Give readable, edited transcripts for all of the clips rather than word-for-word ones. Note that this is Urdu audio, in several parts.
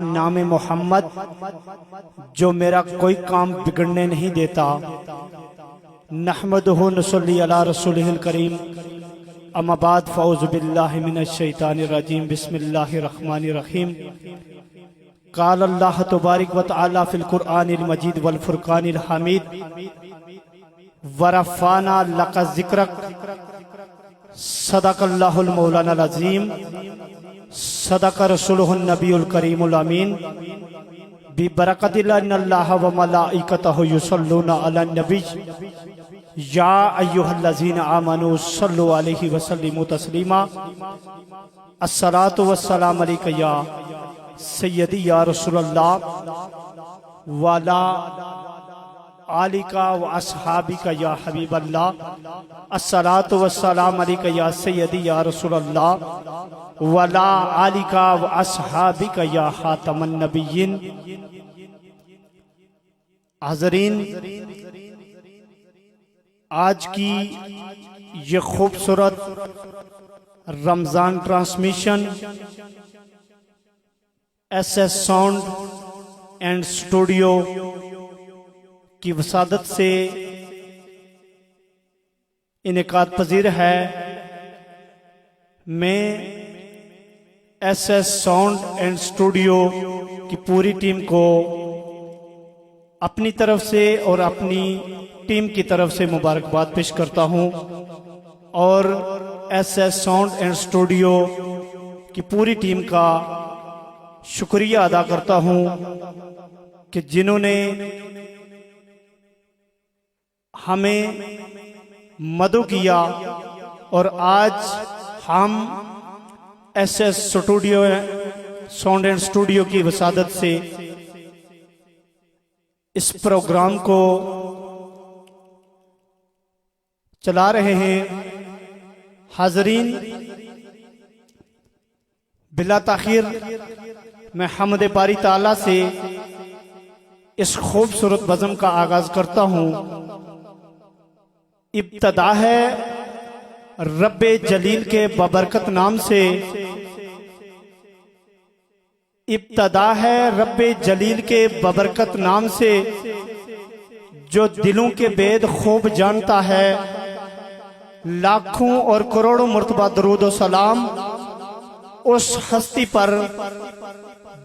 نام محمد جو میرا کوئی کام بگڑنے نہیں دیتا۔ نحمدہ نصلی علی رسولہ الکریم، اما بعد فاعوذ باللہ من الشیطان الرجیم، بسم اللہ الرحمن الرحیم۔ قال اللہ تبارک و تعالی فی القرآن المجید والفرقان الحمید، ورفعنا لک ذکرک، صدق اللہ المولانا العظیم، صدق رسولہ النبی الکریم الامین۔ ببرکت ان اللہ و ملائکتہ یصلون علی النبی، یا ایہا الذین آمنوا صلوا علیہ وسلموا تسلیما۔ الصلاۃ والسلام علیک یا سیدی یا رسول اللہ، وعلی آلک و اصحابک یا حبیب اللہ۔ الصلاۃ والسلام علیک یا سیدی یا رسول اللہ، وعلی آلک و اصحابک یا خاتم النبیین۔ حاضرین، آج کی یہ خوبصورت Ramzan transmission S S sound and studio کی وسادت سے انعقاد پذیر ہے۔ میں S S sound and studio کی پوری ٹیم کو اپنی طرف سے اور اپنی ٹیم کی طرف سے مبارکباد پیش کرتا ہوں، اور S S sound and studio کی پوری ٹیم کا شکریہ ادا کرتا ہوں کہ جنہوں نے ہمیں مدعو کیا، اور آج ہم S S studio sound and studio کی وسادت سے اس پروگرام کو چلا رہے ہیں۔ حاضرین، بلا تاخیر میں حمد باری تعالیٰ سے اس خوبصورت بزم کا آغاز کرتا ہوں۔ ابتدا ہے رب جلیل کے بابرکت نام سے، ابتدا ہے رب جلیل کے بابرکت نام سے، جو دلوں کے بید خوب جانتا ہے۔ لاکھوں اور کروڑوں مرتبہ درود و سلام اس ہستی پر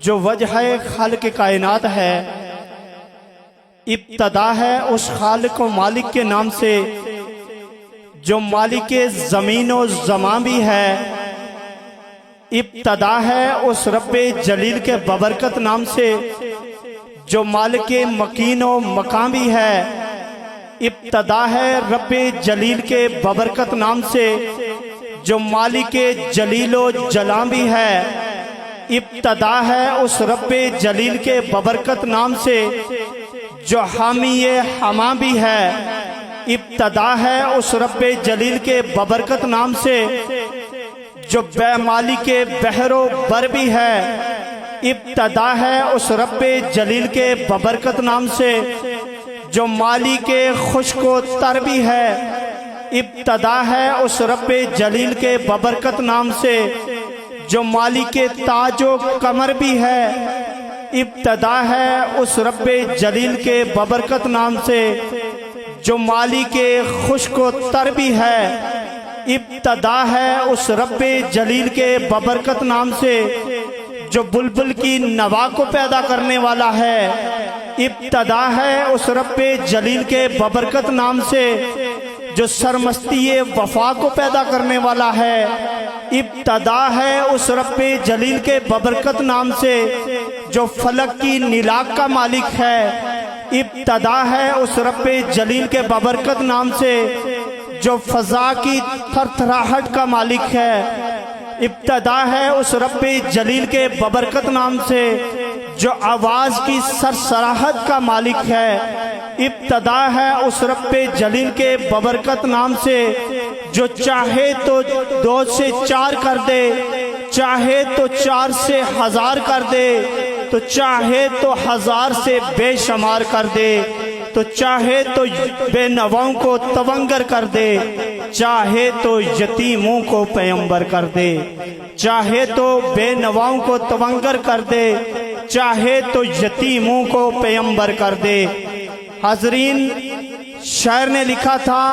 جو وجہ خالق کائنات ہے۔ ابتدا ہے اس خالق و مالک کے نام سے، جو مالک زمین و زمان بھی ہے۔ ابتدا ہے اس رب جلیل کے بابرکت نام سے، جو مالک مکین و مقام بھی ہے۔ ابتدا ہے رب جلیل کے بابرکت نام سے، جو مالک جلیل و جلال بھی ہے۔ ابتدا ہے اس رب جلیل کے بابرکت نام سے، جو حامی حما بھی ہے۔ ابتدا ہے اس رب جلیل کے بابرکت نام سے، جو بے مالک بحر و بر بھی ہے۔ ابتدا ہے اس رب جلیل کے بابرکت نام سے، جو مالک خشک و تر بھی ہے۔ ابتدا ہے اس رب جلیل کے بابرکت نام سے، جو مالک تاج و کمر بھی ہے۔ ابتدا ہے اس رب جلیل کے بابرکت نام سے، جو مالک خشک و تر بھی ہے۔ ابتدا ہے اس رب جلیل کے بابرکت نام سے، جو بلبل کی نوا کو پیدا کرنے والا ہے۔ ابتدا ہے اس رب جلیل کے بابرکت نام سے، جو سرمستی وفا کو پیدا کرنے والا ہے۔ ابتدا ہے اس رب جلیل کے بابرکت نام سے، جو فلک کی نیلاک کا مالک ہے۔ ابتدا ہے اس رب جلیل کے بابرکت نام سے، جو فضا کی تھرتھراہٹ کا مالک ہے۔ ابتدا ہے اس رب جلیل کے بابرکت نام سے، جو آواز کی سرسراہٹ کا مالک ہے۔ ابتدا ہے اس رب جلیل کے بابرکت نام سے، جو چاہے تو 2 سے 4 کر دے، چاہے تو 4 سے 1000 کر دے، تو چاہے تو 1000 سے بے شمار کر دے، تو چاہے تو بے نواؤں کو تونگر کر دے، چاہے تو یتیموں کو پیغمبر کر دے، چاہے تو بے نواؤں کو تونگر کر دے، چاہے تو یتیموں کو پیغمبر کر دے۔ حاضرین، شاعر نے لکھا تھا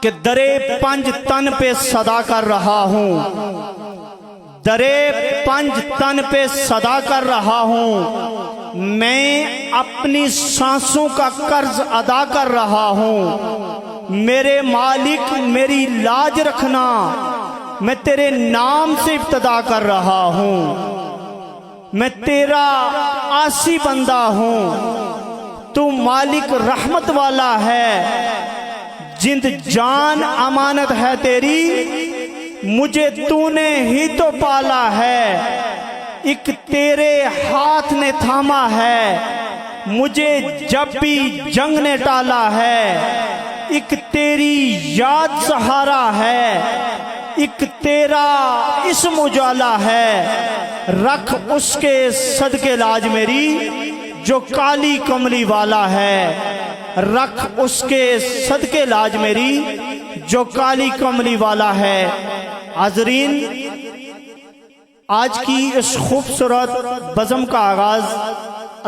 کہ درے پنج تن پہ صدا کر رہا ہوں، درے پنج تن پہ صدا کر رہا ہوں، میں اپنی سانسوں کا قرض ادا کر رہا ہوں، میرے مالک میری لاج رکھنا، میں تیرے نام سے ابتدا کر رہا ہوں، میں تیرا عاصی بندہ ہوں، تو مالک رحمت والا ہے، جند جان امانت ہے تیری، مجھے تو نے ہی تو پالا ہے، ایک تیرے ہاتھ نے تھاما ہے، مجھے جب بھی جنگ نے ٹالا ہے، ایک تیری یاد سہارا ہے، ایک تیرا اسم اجالا ہے، رکھ اس کے صدقے لاج میری جو کالی کملی والا ہے، رکھ اس کے صدقے لاج میری جو کالی کملی والا ہے۔ حاضرین، آج کی اس خوبصورت بزم کا آغاز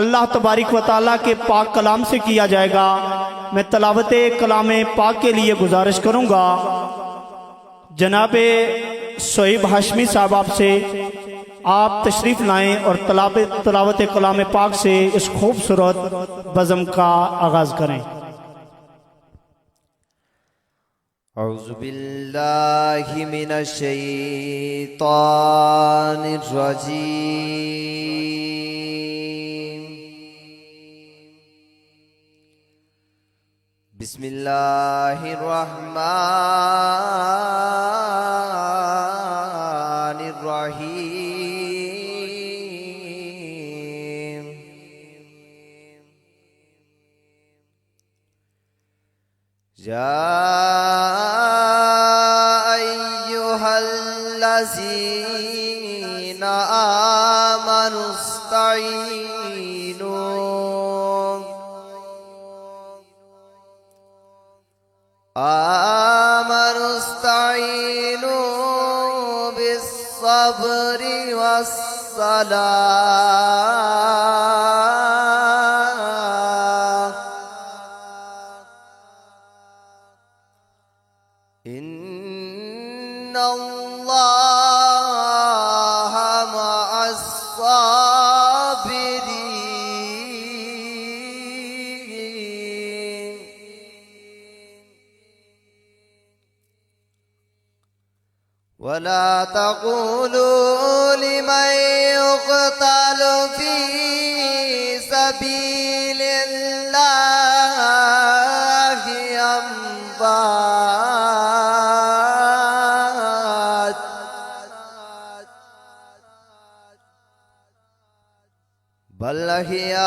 اللہ تبارک و تعالیٰ کے پاک کلام سے کیا جائے گا۔ میں تلاوت کلام پاک کے لیے گزارش کروں گا جناب صہیب ہاشمی صاحب آپ سے آپ تشریف لائیں اور تلاوت کلام پاک سے اس خوبصورت بزم کا آغاز کریں۔ اعوذ باللہ من الشیطان الرجیم، بسم اللہ الرحمن الرحیم، الذين آمنوا استعينوا بالصبر والصلاة، إن الله مع الصابرين، ولا تقولوا لمن يقتل في سبيل الله أموات، بل أحياء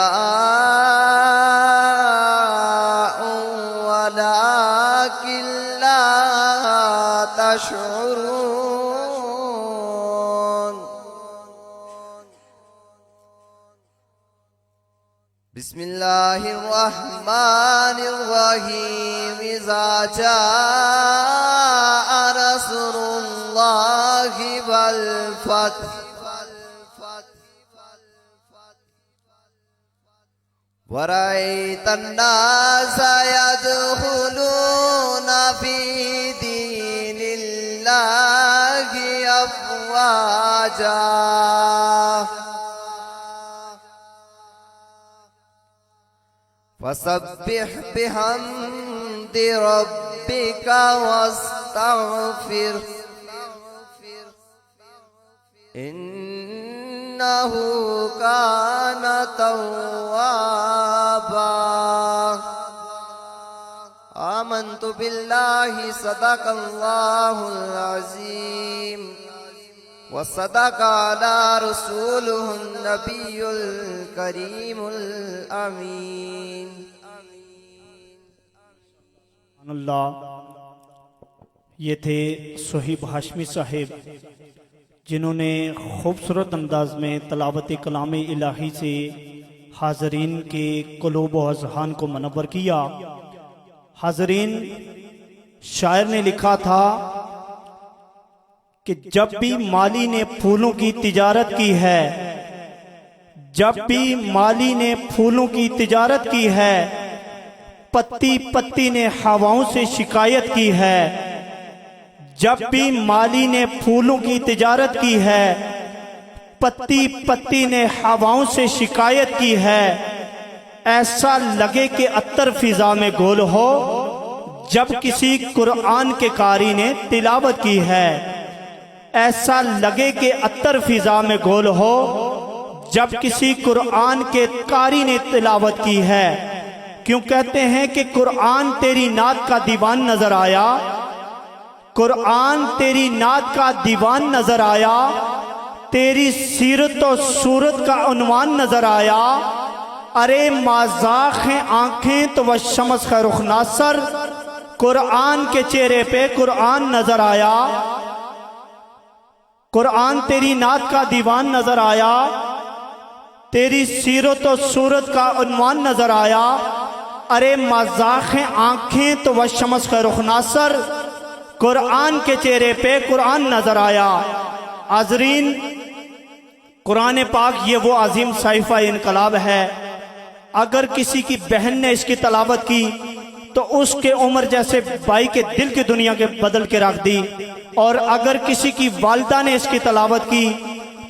ولكن لا تشعرون۔ بسم اللہ الرحمن الرحیم، اذا جاء نصر اللہ والفتح ورأيت الناس يدخلون في دين الله أفواجا، فسبح بحمد ربك واستغفر، إنه كان توابا۔ آمنت بالله صدق الله العظيم، وصدق على رسوله النبي الكريم الأمين۔ اللہ، یہ تھے صہیب ہاشمی صاحب جنہوں نے خوبصورت انداز میں تلاوت کلام الہی سے حاضرین کے قلوب و اذہان کو منور کیا۔ حاضرین، شاعر نے لکھا تھا کہ جب بھی مالی نے پھولوں کی تجارت کی ہے جب بھی مالی نے پھولوں کی تجارت کی ہے، پتی پتی نے ہواؤں سے شکایت کی ہے۔ جب بھی مالی نے پھولوں کی تجارت کی ہے، پتی پتی نے ہواؤں سے شکایت کی ہے۔ ایسا لگے کہ عطر فضا میں گول ہو جب کسی قرآن کے قاری نے تلاوت کی ہے۔ ایسا لگے کہ عطر فضا میں گول ہو جب کسی قرآن کے قاری نے تلاوت کی ہے۔ کیوں کہتے ہیں کہ قرآن تیری نعت کا دیوان نظر آیا، قرآن تیری نعت کا دیوان نظر آیا، تیری سیرت و صورت کا عنوان نظر آیا۔ ارے مازاق ہیں آنکھیں تو وہ شمس کا رخ ناصر، قرآن کے چہرے پہ قرآن نظر آیا۔ قرآن تیری نعت کا دیوان نظر آیا، تیری سیرت و صورت کا عنوان نظر آیا۔ ارے مازاق ہیں آنکھیں تو وہ شمس کا رخ ناصر، قرآن کے چہرے پہ قرآن نظر آیا۔ حاضرین، قرآن پاک یہ وہ عظیم صحیفہ انقلاب ہے، اگر کسی کی بہن نے اس کی تلاوت کی تو اس کے عمر جیسے بھائی کے دل کی دنیا کے بدل کے رکھ دی، اور اگر کسی کی والدہ نے اس کی تلاوت کی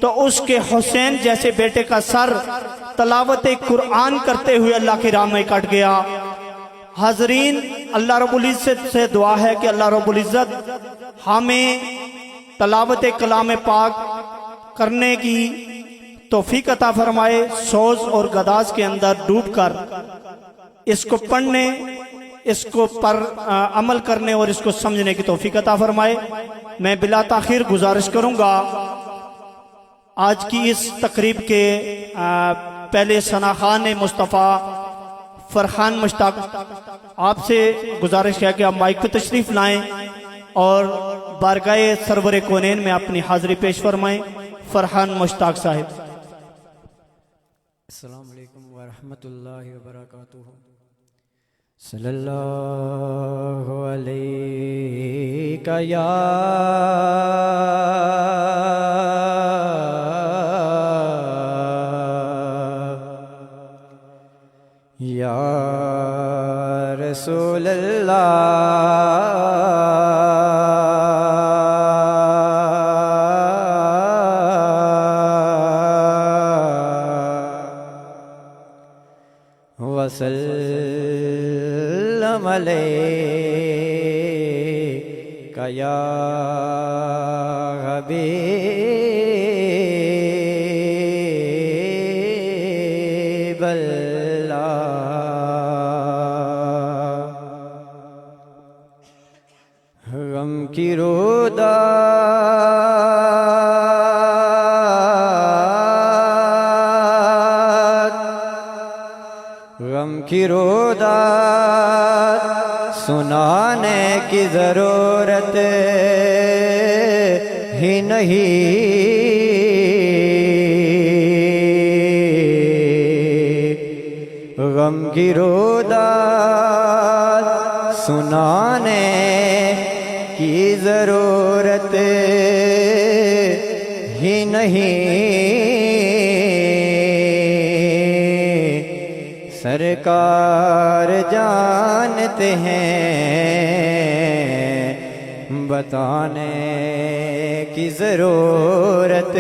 تو اس کے حسین جیسے بیٹے کا سر تلاوت قرآن کرتے ہوئے اللہ کی راہ میں کٹ گیا۔ حاضرین، اللہ رب العزت سے دعا ہے کہ اللہ رب العزت ہمیں تلاوت کلام پاک کرنے کی توفیق عطا فرمائے، سوز اور گداز کے اندر ڈوب کر اس کو پڑھنے، اس کو پر عمل کرنے اور اس کو سمجھنے کی توفیق عطا فرمائے۔ میں بلا تاخیر گزارش کروں گا، آج کی اس تقریب کے پہلے ثناخوان مصطفیٰ فرحان مشتاق، آپ سے گزارش ہے کہ آپ مائک پہ تشریف لائیں اور بارگاہ سرور کونین میں اپنی حاضری پیش فرمائیں۔ فرحان مشتاق صاحب۔ السلام علیکم ورحمۃ اللہ وبرکاتہ۔ صلی اللہ علیہ یا رسول وسلم علیک یا حبیب اللہ۔ غم کی رودات سنانے کی ضرورت ہی نہیں، غم کی رودات سنانے کی ضرورت ہی نہیں، سرکار جانتے ہیں بتانے کی ضرورت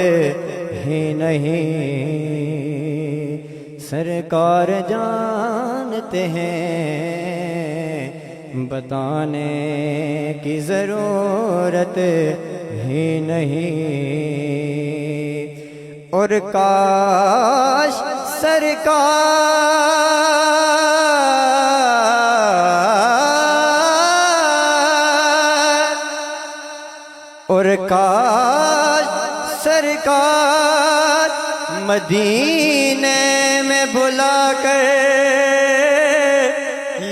ہی نہیں، سرکار جانتے ہیں بتانے کی ضرورت ہی نہیں۔ اور کاش سرکار مدینے میں بلا کر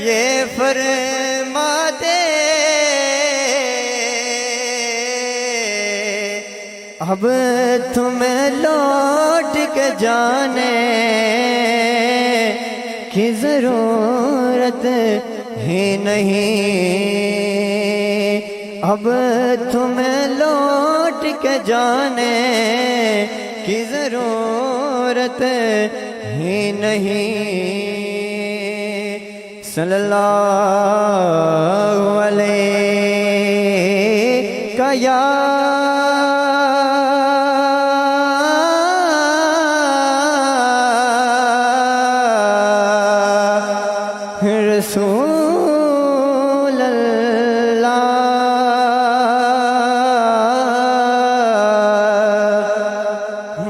یہ فرماتے اب تمہیں لوٹ کے جانے کی ضرورت ہی نہیں، اب تمہیں لوٹ کے جانے کی ضرورت ضرورت ہی نہیں صلی اللہ علیہ کا یا رسول اللہ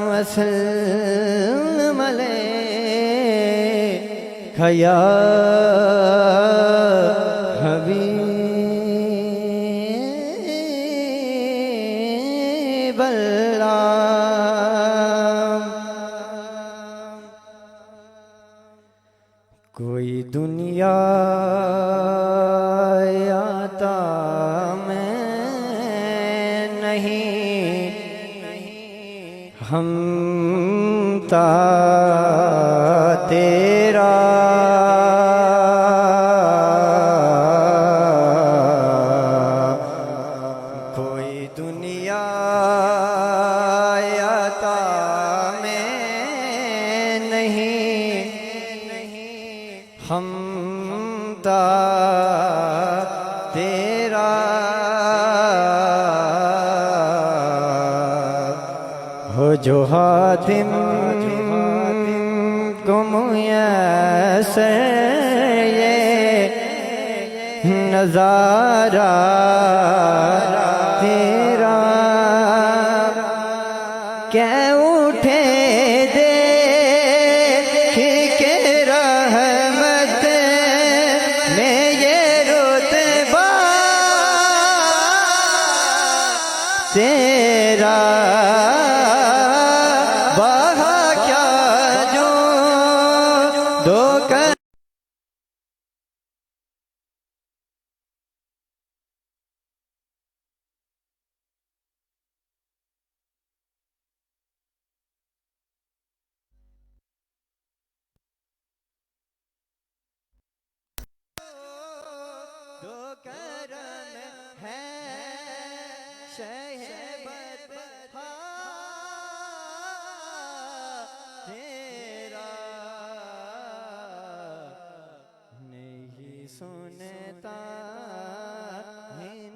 وسلم علیہ یا حبیب اللہ کوئی دنیا آتا میں نہیں ہم تا تیرا کوئی دنیا آتا میں نہیں ہم تا تیرا ہو جو حاتم کو میسر یہ نظارہ تیرا کہ اٹھے کے رحمت میں یہ رتبہ تیرا بہا کیا جو دو کر دو کرم ہے شہبت تیرا نہیں سنتا نہیں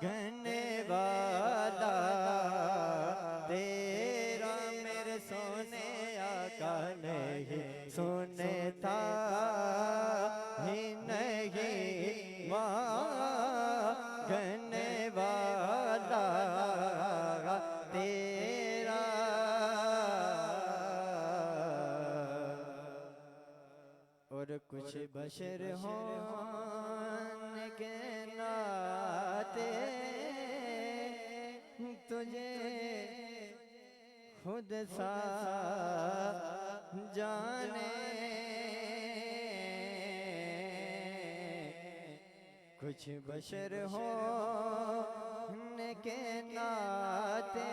گھنے والا تیرا میرے سونے آقا نہیں سنتا ہی نہیں گھنے والا تیرا اور کچھ بشر ہونے کے ناتے تجھے خود سا جانے کچھ بشر ہونے کے ناتے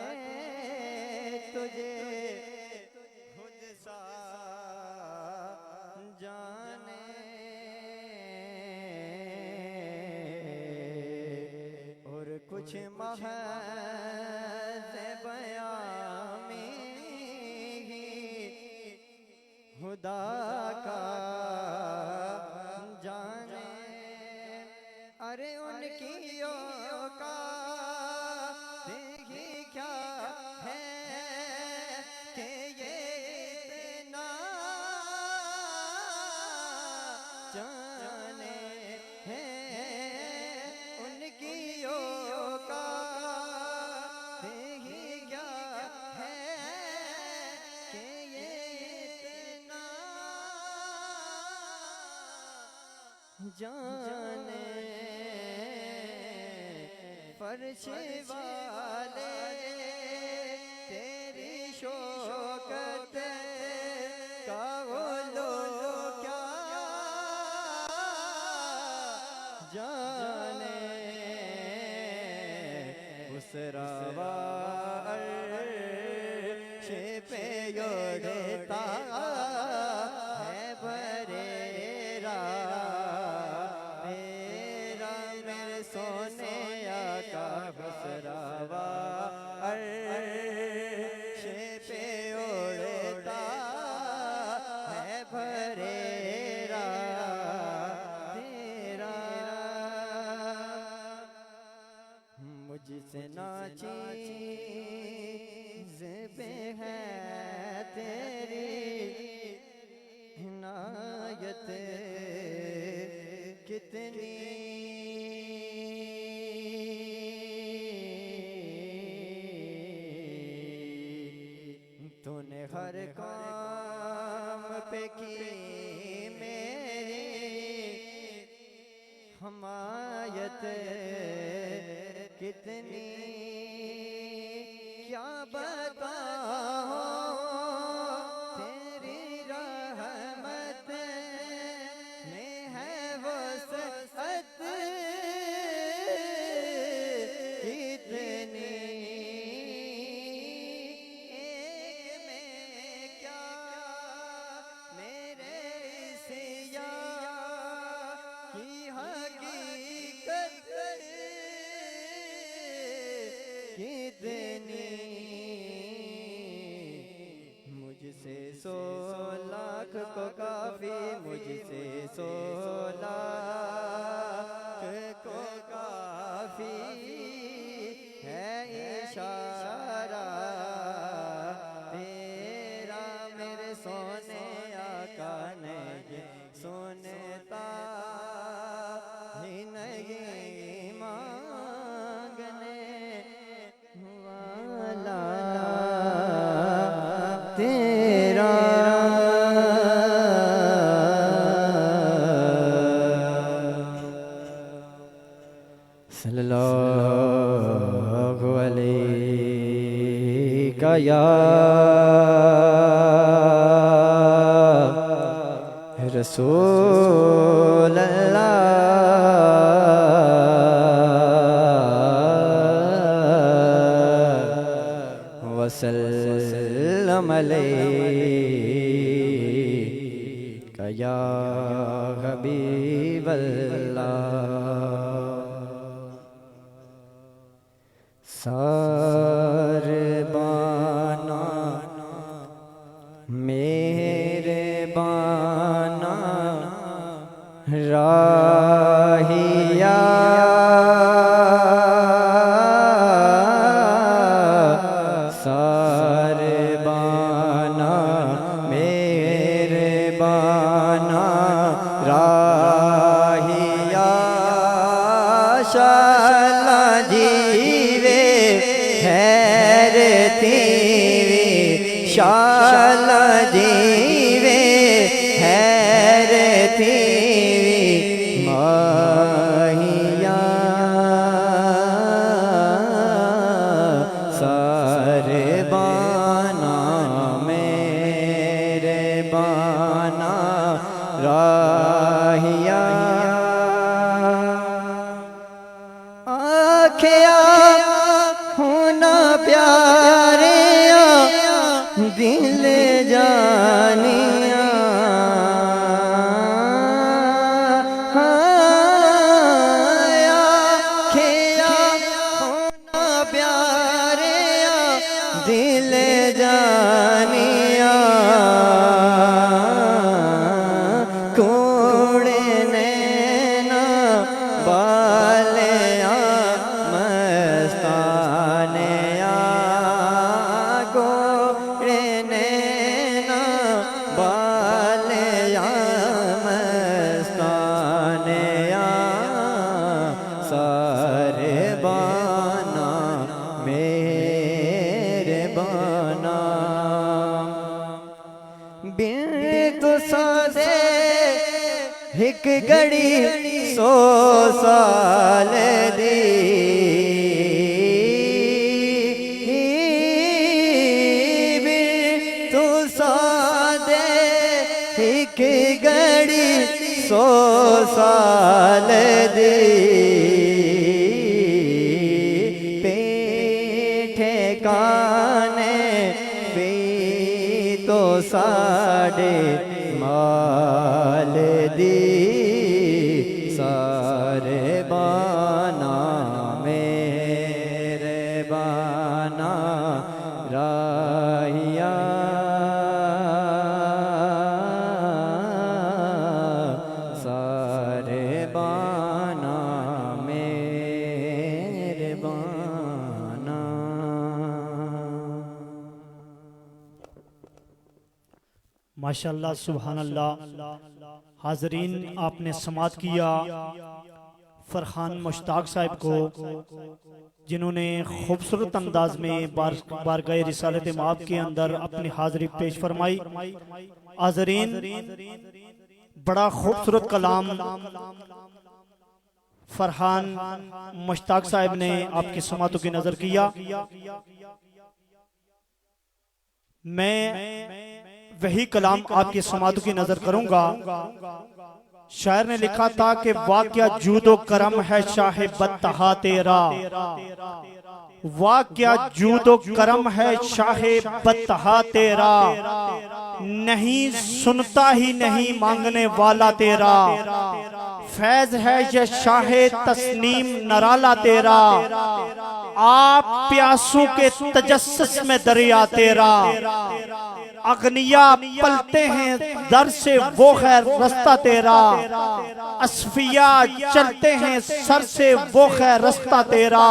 تجھے خود سا جانے اور کچھ محض بیان خدا کا جانے ارے ان کی اوقات ہی کیا ہے کہ یہ اتنا جانے ہیں ان کی اوقات ہی کیا ہے کہ یہ اتنا جانے فرش والے تیری شوکت کا غلو کیا جانے اس روا عرش پہ اڑتا ہے بریرا تیرا میرے سونے آقا بس روا عرش نے ہر کام پہ کی میری حمایت کتنی کیا بتاؤں تیری رحمت میں ہے وسعت کتنی ایک میں کیا میرے سیاہ کی حقیقت کتنی مجھ سے 100 لاکھ کو کافی مجھ سے 100 لاکھ کو کافی ہے اشارہ تیرا میرے سونے آقا نے سنتا ہی نہیں مانگنے والا تیرا صلی اللہ علیہ یا رسول اللہ وسلم علیک یا حبیب اللہ ساربانا میرے بانا راہیا ساربانا میرے بانا راہیا شالا جیوے شالا جیوے حیرتی ماہیا ساربانا میرے بانا راہیا آکھیا ہونا پیارے دل جانیاں آکھیا ہونا پیارے دل جانیاں کوڑے نینا بالیاں مستانیاں کوڑے نینا بالیاں مستانیاں ساربانا میرے بانا بن تو سادے ایک گھڑی 100 سال دی بن تو سادے ایک گھڑی 100 سال دی پیٹھے کانے بھی تو ساڑے مال دی ساربانا میرے بانا راہیا ساربانا میرے بانا ماشاءاللہ سبحان اللہ۔ حاضرین آپ نے سماعت کیا فرحان مشتاق صاحب کو، جنہوں نے خوبصورت انداز میں بارگاہ رسالت مآب کے اندر اپنی حاضری پیش فرمائی۔ حاضرین، بڑا خوبصورت کلام فرحان مشتاق صاحب نے آپ کی سماعتوں کی نظر کیا۔ میں وہی کلام آپ کی سماعتوں کی نظر کروں گا۔ شاعر نے لکھا تھا کہ واقعہ جود و کرم ہے شاہ بطحا تیرا، واقعہ جود و کرم ہے شاہ بطحا تیرا، نہیں سنتا ہی نہیں مانگنے والا تیرا، فیض ہے یہ شاہ تسنیم نرالا تیرا، آپ پیاسوں کے تجسس میں دریا تیرا، اغنیا پلتے ہیں در سے وہ خیر رستہ تیرا، اصفیاء چلتے ہیں سر سے وہ خیر رستہ تیرا،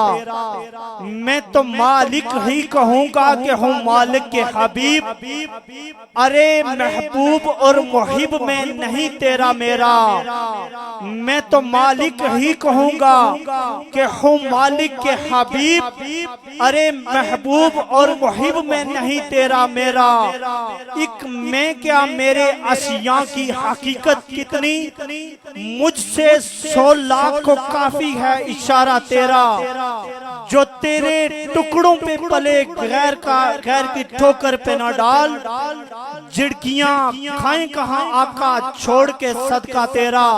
میں تو مالک ہی کہوں گا کہ ہوں مالک کے حبیب، ارے محبوب اور محب میں نہیں تیرا میرا، میں تو مالک ہی کہوں گا کہ ہوں مالک کے حبیب، ارے محبوب اور محب میں نہیں تیرا میرا، ایک میں کیا میرے اشیاء کی حقیقت کتنی، مجھ سے 100 لاکھ کو کافی ہے اشارہ تیرا، جو تیرے ٹکڑوں پہ پلے غیر کی ٹھوکر پہ نہ ڈال، جھڑکیاں کھائیں کہاں آقا چھوڑ کے صدقہ تیرا،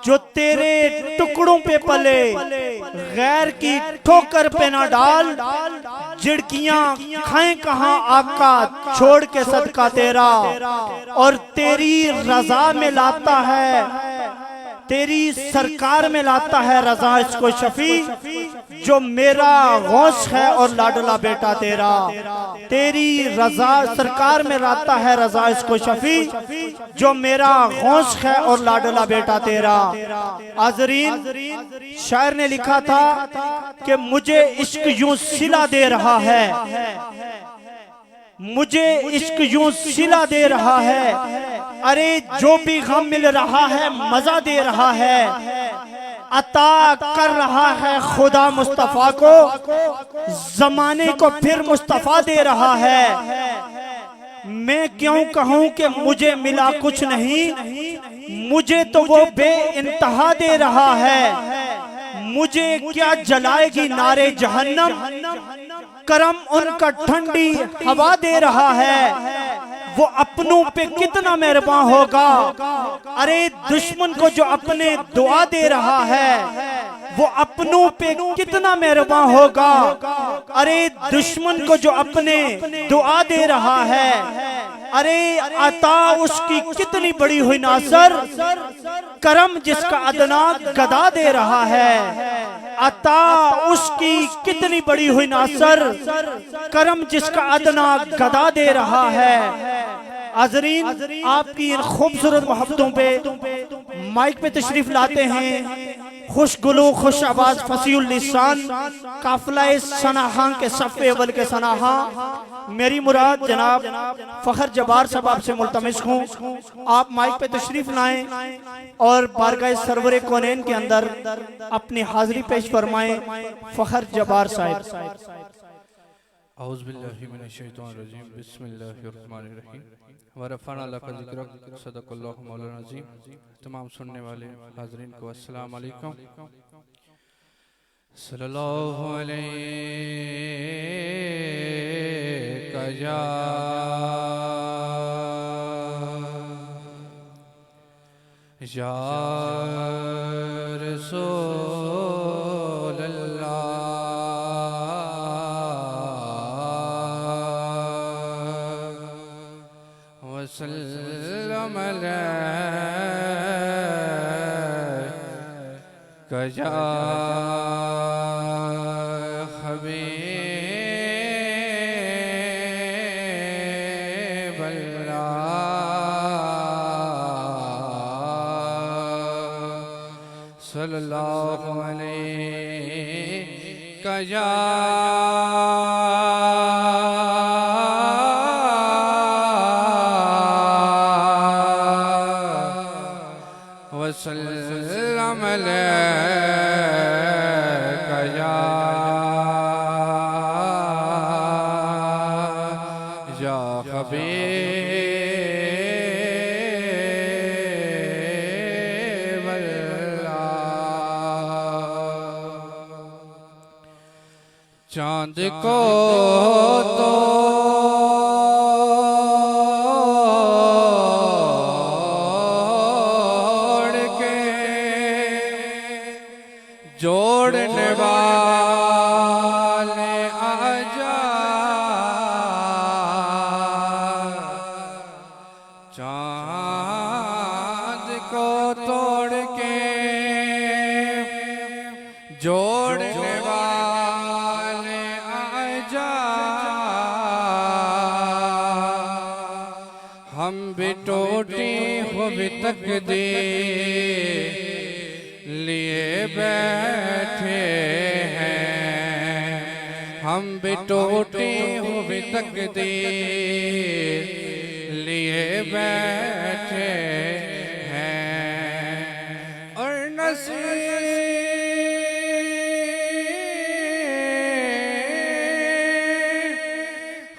جو تیرے ٹکڑوں پہ پلے غیر کی ٹھوکر پہ نہ ڈال، جھڑکیاں کھائیں کہاں آقا چھوڑ کے صدقہ تیرا، اور تیری رضا میں لاتا ہے، تیری سرکار میں لاتا ہے رضا اس کو شفیع، جو میرا غوث ہے اور لاڈلا بیٹا تیرا، تیری رضا سرکار میں لاتا ہے رضا اس کو شفیع، جو میرا غوث ہے اور لاڈلا بیٹا تیرا۔ حاضرین، شاعر نے لکھا تھا کہ مجھے عشق یوں صلہ دے رہا ہے، مجھے عشق یوں صلہ دے رہا ہے، ارے جو بھی غم مل رہا ہے مزہ دے رہا ہے، عطا کر رہا ہے خدا مصطفیٰ کو، زمانے کو پھر مصطفیٰ دے رہا ہے، میں کیوں کہوں کہ مجھے ملا کچھ نہیں، مجھے تو وہ بے انتہا دے رہا ہے، مجھے کیا جلائے گی نارے جہنم، کرم ان کا ٹھنڈی ہوا دے رہا ہے، وہ اپنوں پہ کتنا مہرباں ہوگا، ارے دشمن کو جو اپنے دعا دے رہا ہے، وہ اپنوں پہ کتنا مہرباں ہوگا، ارے دشمن کو جو اپنے دعا دے رہا ہے، ارے عطا اس کی کتنی بڑی ہوئی ناصر، کرم جس کا ادنا گدا دے رہا ہے، عطا اس کی کتنی بڑی ہوئی ناصر، کرم جس کا ادنا گدا دے رہا ہے۔ حاضرین، آپ کی ان خوبصورت محبتوں پہ مائک پہ تشریف لاتے ہیں خوش گلو خوش آواز فصیح اللسان قافلہ سناہاں کے صف اول کے سناہاں، میری مراد جناب فخر جبار صاحب آپ سے ملتمس ہوں، آپ مائک پہ تشریف لائیں اور بارگاہ سرور کونین کے اندر اپنی حاضری پیش فرمائیں۔ فخر جبار صاحب۔ اعوذ باللہ من الشیطان الرجیم، بسم اللہ الرحمن الرحیم، ورفعنا لک ذکرک، صدق اللہ مولانا عظیم۔ تمام سننے والے حاضرین کو السلام علیکم۔ صلی اللہ علیہ یا رسول اللہ وسلم علیک یا حبیب اللہ صلی اللہ علیہ یا وسلم علیک یا یا حبیب اللہ چاند کو توڑ کے جوڑنے والے آجا چاند کو توڑ کے جوڑنے والے آجا ہم بھی ٹوٹی ہوئی تقدیر لیے بیٹھے ہیں ہم بھی ٹوٹی ہوئی تقدیر لیے بیٹھے ہیں اور نصیب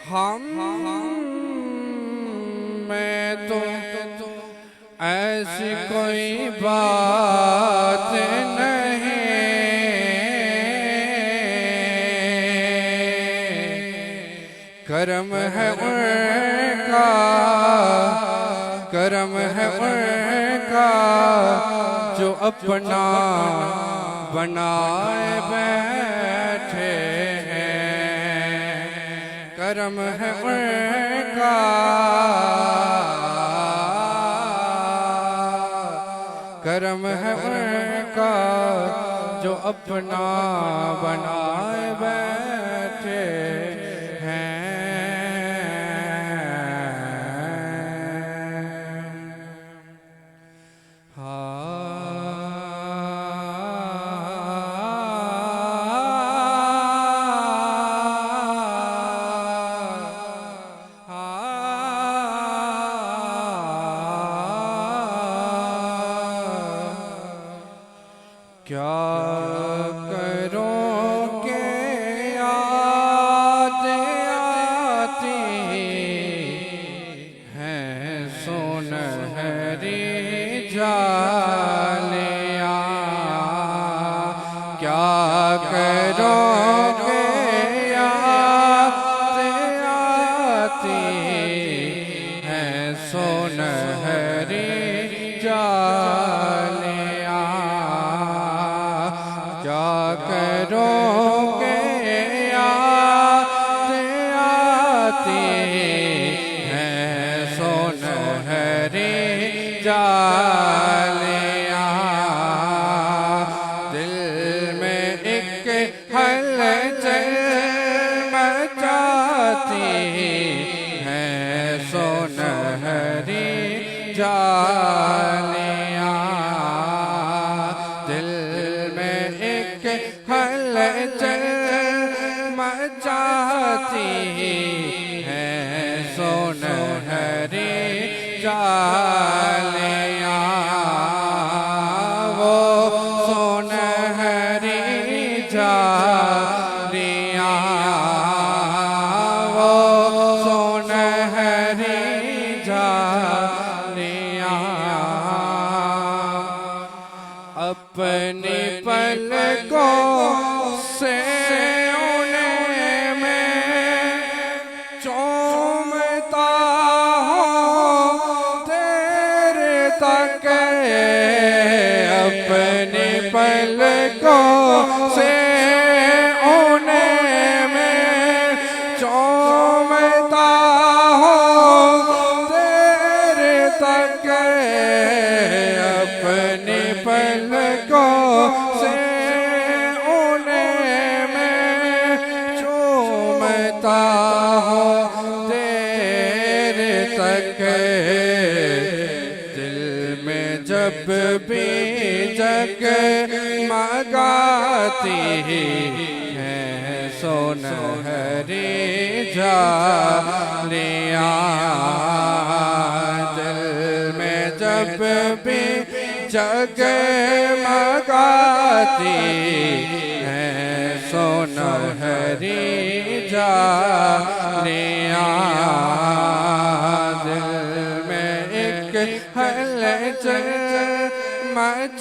ہم میں تو ایسی کوئی بات نہیں کرم ہے ان کا کرم ہے ان کا جو اپنا بنائے بیٹھے ہیں کرم ہے ان کا کرم ہے ان کا جو اپنا بنائے بیٹھے ہیں کیا کروں کہ یاد آتی ہیں سنہری جالیاں کیا کروں کہ یاد آتی ہیں سنہری جالیاں کیا کروں گے یاد آتی ہیں سنہری جالیاں دل میں ایک ہلچل مچاتی ہیں سنہری جالیاں دل میں ایک ہلچل مچاتی ہیں سنہری جالیاں وہ سنہری جالیاں وہ سنہری جالیاں اپنی پلکوں سے انہیں میں چومتا ہوں دیر تک اپنی پلکوں سے انہیں میں چومتا ہوں دیر تک اپنی پلکوں سے انہیں میں چومتا ہوں دیر تک دل میں جب بھی جگمگاتی ہیں سنہری جالیاں دل میں جب بھی جگمگاتی ہیں سنہری جالیاں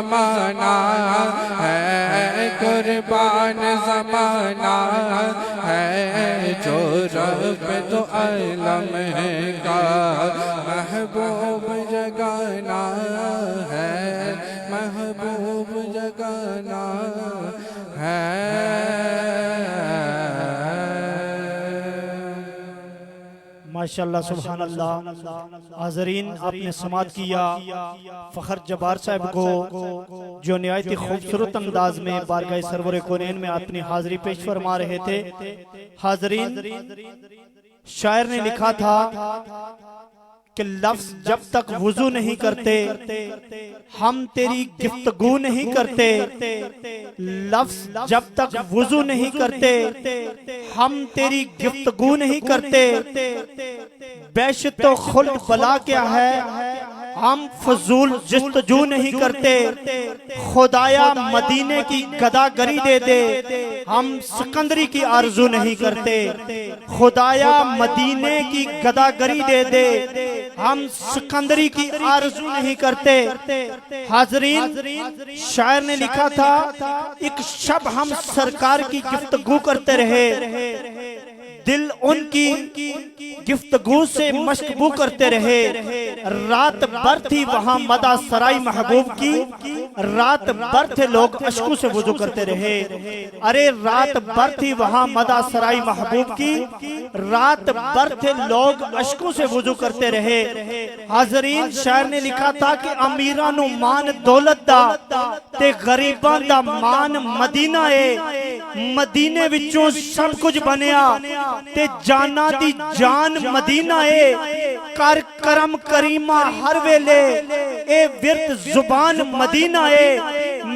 زمانہ ہے، قربان زمانہ ہے، جو رب تو عالم کا محبوب جگانا ہے، محبوب جگانا ہے۔ ماشاءاللہ سبحان اللہ۔ حاضرین، آپ نے سماعت کیا فخر جبار صاحب کو، جو نہایت خوبصورت انداز میں بارگاہ سرور کونین میں اپنی حاضری پیش فرما رہے تھے۔ حاضرین، شاعر نے لکھا تھا کہ لفظ جب تک وضو نہیں کرتے ہم تیری گفتگو نہیں کرتے، لفظ جب تک وضو نہیں کرتے ہم تیری گفتگو نہیں کرتے، بیشت و خلد بلا کیا ہے ہم فضول جستجو نہیں کرتے، خدایا مدینے کی گداگری دے دے ہم سکندری کی آرزو نہیں کرتے، خدایا مدینے کی گداگری دے دے ہم سکندری کی آرزو نہیں کرتے۔ حاضرین، شاعر نے لکھا تھا ایک شب ہم سرکار کی گفتگو کرتے رہے، دل ان کی گفتگو سے مشکبو کرتے رہے، رات بھر تھی وہاں مدہ سرائی محبوب کی، رات بھر تھے لوگ اشکوں سے وضو کرتے رہے، ارے رات بھر تھی وہاں مدہ سرائی محبوب کی، رات بھر تھے لوگ اشکوں سے وضو کرتے رہے۔ حاضرین، شاعر نے لکھا تھا کہ امیران و مان دولت دا تے غریبان دا مان مدینہ ہے، مدینے وچوں سب کچھ بنیا تے جانا دی جان مدینہ ہے، کر کرم کریمہ ہر ویلے اے ورد زبان مدینہ ہے،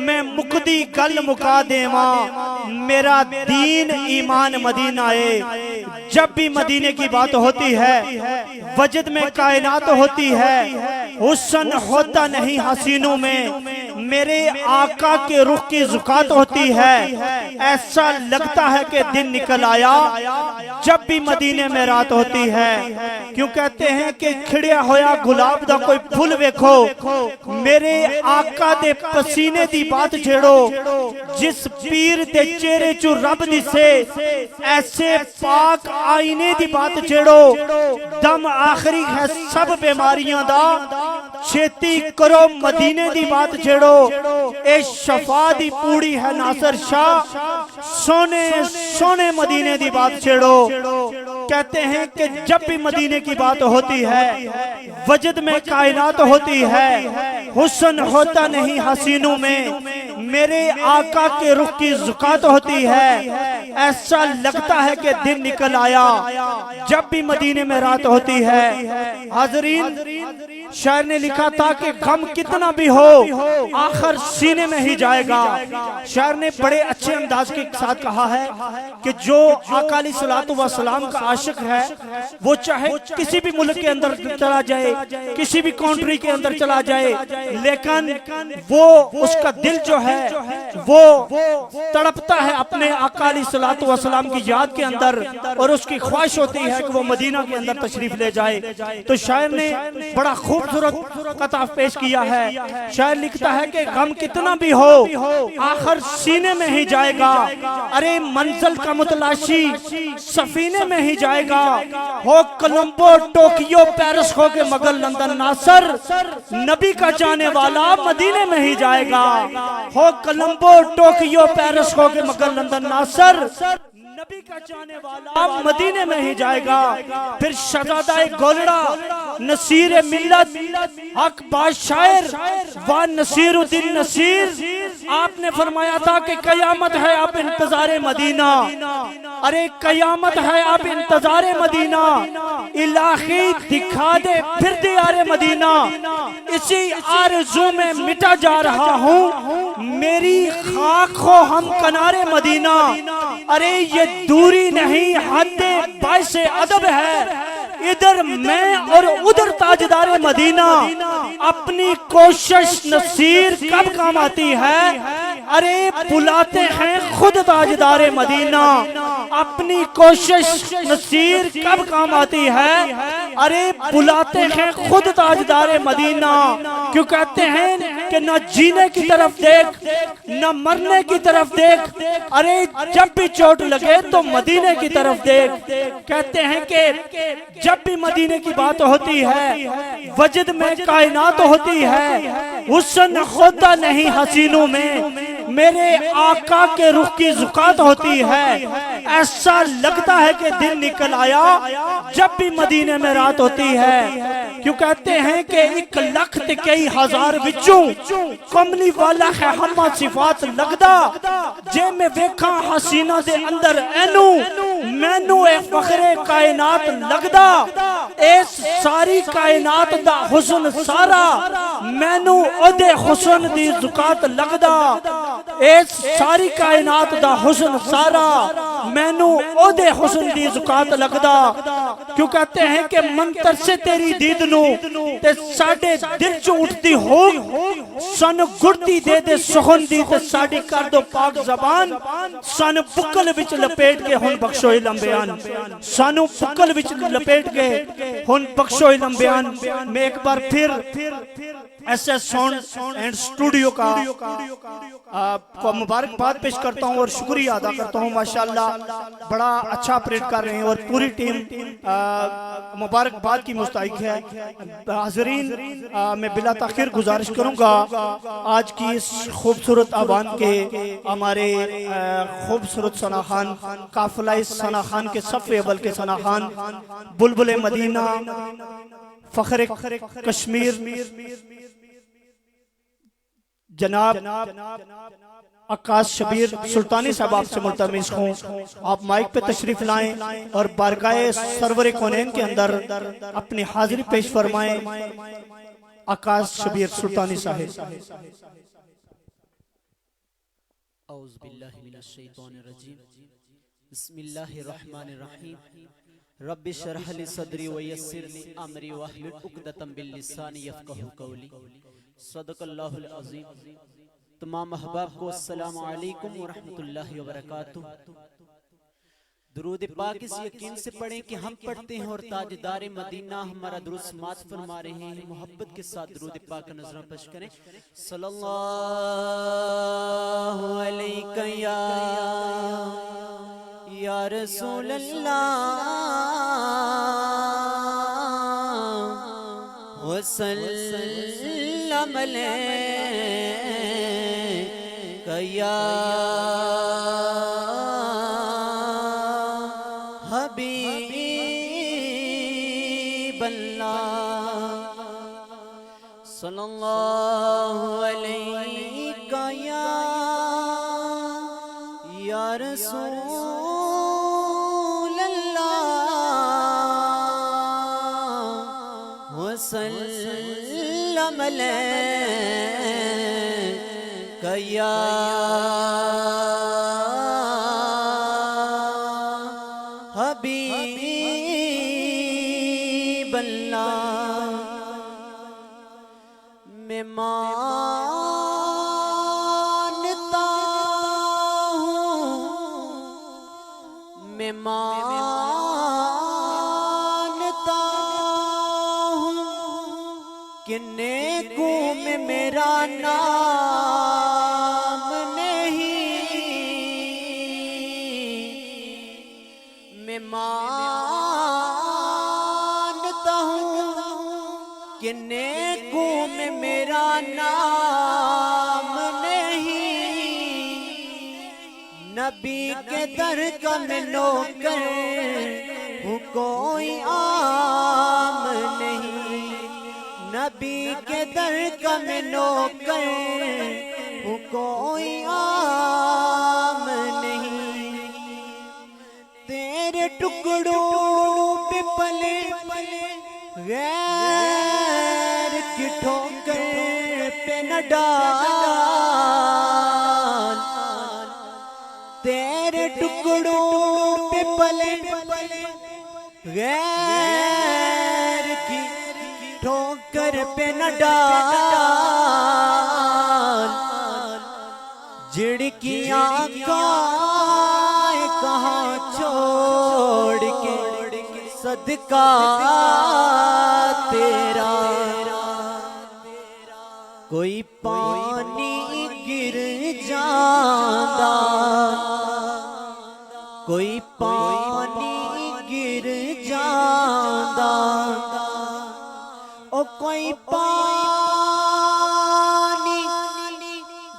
میں مقدی گل مکا دیواں میرا دین ایمان مدینہ ہے۔ جب بھی مدینے کی بات ہوتی ہے وجد میں کائنات ہوتی ہے، حسن ہوتا نہیں حسینوں میں، میرے آقا کے رخ کی زکات ہوتی ہے، ایسا لگتا ہے کہ دن نکل آیا جب بھی مدینے میں رات ہوتی ہے۔ کیوں کہتے ہیں کہ کھڑیا ہویا گلاب دا کوئی پھول ویکھو، میرے آقا دے پسینے دی بات چھیڑو، جس پیر دے چہرے چو رب دسے ایسے پاک آئینے دی بات چھیڑو، دم آخری ہے سب بیماریاں دا، چھیتی کرو مدینے دی بات چھیڑو، اے شفا دی پوڑی ہے ناصر شاہ، سونے سونے مدینے دی بات چھیڑو۔ کہتے ہیں کہ جب بھی مدینے کی بات ہوتی ہے وجد میں کائنات ہوتی ہے، حسن ہوتا نہیں حسینوں میں، میرے آقا کے رخ کی زکات ہوتی ہے، ایسا لگتا ہے کہ دن نکل آیا جب بھی مدینے میں رات ہوتی ہے۔ حاضرین، شاعر نے لکھا تھا کہ غم کتنا بھی ہو آخر سینے میں ہی جائے گا۔ شاعر نے بڑے اچھے انداز کے ساتھ کہا ہے کہ جو آقا علیہ السلام کا عاشق ہے وہ چاہے کسی بھی ملک کے اندر چلا جائے، کسی بھی کنٹری کے اندر چلا جائے، لیکن وہ اس کا دل جو ہے وہ تڑپتا ہے اپنے آقا علیہ السلام کی یاد کے اندر، اور اس کی خواہش ہوتی ہے کہ وہ مدینہ کے اندر تشریف لے جائے۔ تو شاعر نے بڑا خوبصورت قطعہ پیش کیا ہے۔ شاعر لکھتا ہے کہ غم کتنا بھی ہو آخر سینے میں ہی جائے گا، ارے منزل کا متلاشی سفینے میں ہی جائے گا، ہو کولمبو ٹوکیو پیرس ہو کے مگر لندن ناصر، نبی کا جانے والا مدینے میں ہی جائے گا، ہو کولمبو ٹوکیو پیرس ہو کے مگر لندن ناصر، نبی کا جانے والا مدینے میں ہی جائے گا۔ پھر شہزادہ گولڑا نصیر ملت حق بادشاعر و نصیر الدین نصیر، آپ نے فرمایا تھا کہ قیامت ہے اب انتظار مدینہ، ارے قیامت ہے اب انتظار مدینہ، الہی دکھا دے پھر دیار مدینہ، اسی آرزو میں مٹا جا رہا ہوں میری خاک ہو ہم کنارے مدینہ، ارے یہ دوری نہیں حد باعث ادب ہے، ادھر میں اور ادھر تاجدار مدینہ، اپنی کوشش نصیر کب کام آتی ہے، ارے بلاتے ہیں خود تاجدار مدینہ، اپنی کوشش نصیر کب کام آتی ہے، ارے بلاتے ہیں خود تاجدار مدینہ، کیوں کہتے ہیں کہ نہ جینے کی طرف دیکھ نہ مرنے کی طرف دیکھ، ارے جب بھی چوٹ لگے تو مدینے کی طرف دیکھ۔ کہتے ہیں کہ جب بھی مدینے کی بات ہوتی ہے وجد میں کائنات ہوتی ہے، حسن ہوتا نہیں حسینوں میں، میرے آقا کے رخ کی زکات ہوتی ہے۔ ایسا لگتا ہے کہ دن نکل آیا جب بھی مدینے میں رات ہوتی ہے، کیوں کہتے ہیں کہ 1,00,000 تے کئی ہزار وچوں کملی والا ہے ہمہ صفات لگدا، جے میں ویکھاں حسینہ دے اندر اینو مینو اے فخر کائنات لگدا، اس ساری کائنات دا حسن سارا مینو او دے حسن دی زکات لگدا، اس ساری کائنات دا حسن سارا مینو او دے حسن دی زکات لگدا۔ کیوں کہتے ہیں کہ منتر سے تیری دید نو تے ساڑے دل چو اٹھتی ہو، سن گڑتی دے دے سخن دی تے ساڑی کر دو پاک زبان، سن بکل وچ لپیٹ کے ہن بخشو علم بیان، سانو بکل وچ لپیٹ کے ہن بخشو علم بیان۔ میں ایک بار پھر S S sound and studio کا کو مبارکباد پیش کرتا ہوں اور شکریہ ادا کرتا ہوں، ماشاءاللہ بڑا اچھا آپریٹ کر رہے ہیں اور پوری ٹیم مبارکباد کی مستحق ہے۔ حاضرین، میں بلا تاخیر گزارش کروں گا آج کی اس خوبصورت آبان کے ہمارے خوبصورت ثنا خوان قافلہ ثنا خوان کے صف اول کے ثنا خوان بلبل مدینہ فخر کشمیر جناب عکاس شبیر سلطانی صاحب آپ سے ملتمس ہوں آپ مائک پہ تشریف لائیں اور بارگاہ سرور کونین کے اندر اپنی حاضری پیش فرمائیں۔ عکاس شبیر سلطانی صاحب۔ اعوذ باللہ من الشیطان الرجیم، بسم اللہ الرحمن الرحیم، رب اشرح لی صدری ویسر لی امری واحلل عقدۃ من لسانی یفقہوا قولی۔ صدق اللہ العظیم۔ تمام احباب کو السلام علیکم ورحمۃ اللہ وبرکاتہ۔ درود پاک اس یقین سے پڑھیں کہ ہم پڑھتے ہیں اور تاجدار مدینہ ہمارا درود سماعت فرما رہے ہیں۔ محبت کے ساتھ درود پاک کا نظرہ پیش کریں۔ صلی اللہ علیہ یا رسول اللہ وسلم علیہ یا حبیب اللہ، صلی اللہ علیہ یا رسول اللہ وسلم علیہ یا حبیب اللہ۔ میں مانتا ہوں، میں مانتا ہوں کہ نیکوں میں میرا نام نہیں، میں مانتا ہوں کہ نیکوں میں میرا نام نہیں، نبی کے در کا میں نوکر ہوں کوئی عام نہیں، نبی کے در کا میں نوکر ہوں کوئی عام نہیں، تیرے ٹکڑوں پہ پلے غیر کی ٹھوکر پہ نہ ڈال، تیرے ٹکڑوں پہ پلے غیر کی ٹھوکر پہ نہ ڈال، جھڑکیاں کہاں چھوڑ کے صدقہ تیرا کوئی پانی گر جاندا، کوئی پانی گر جاندا، او کوئی پانی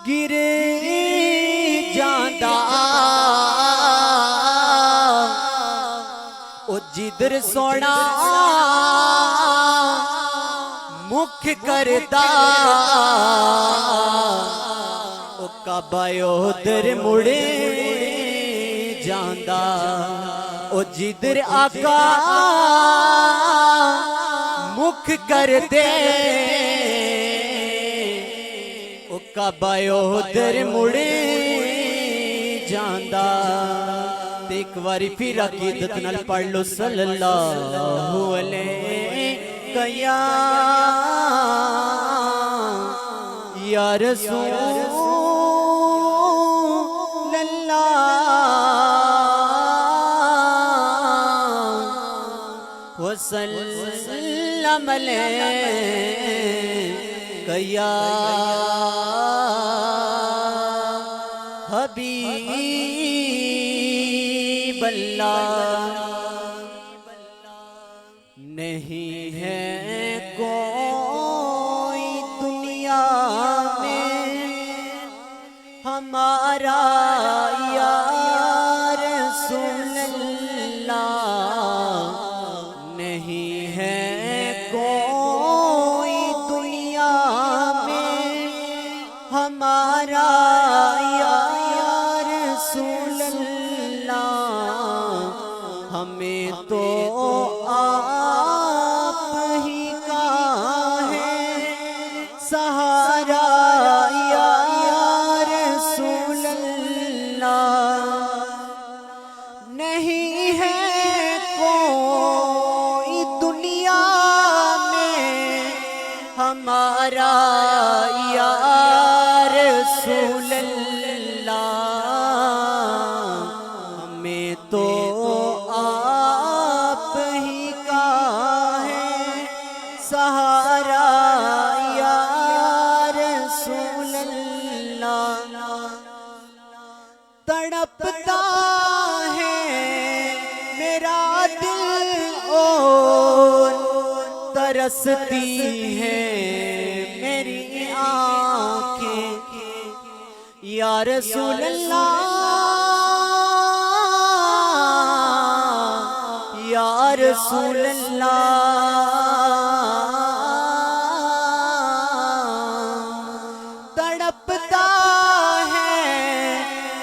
گر جاندا، او جدھر سونا مکھ کردا، او کعبہ ادھر مڑے جاندا، او جدھر آقا مکھ کر دے، او کعبہ ادھر مڑے جاندا۔ تے ایک واری پھر عقیدت نال پڑھ لو صلی اللہ علیہ یا رسول اللہ وسلم علیہ یا حبیب اللہ۔ نہیں ہے کوئی دنیا میں ہمارا یا رسول اللہ، نہیں ہے کوئی دنیا میں ہمارا یا رسول اللہ، ہمیں تو سہارا یا رسول اللہ، نہیں ہے کوئی دنیا میں ہمارا یا رسول اللہ، ہمیں تو آپ ہی کا ہے سہارا تڑپتا ہے میرا دل اور ترستی ہے میری آنکھیں، یا رسول اللہ یا رسول اللہ، تڑپتا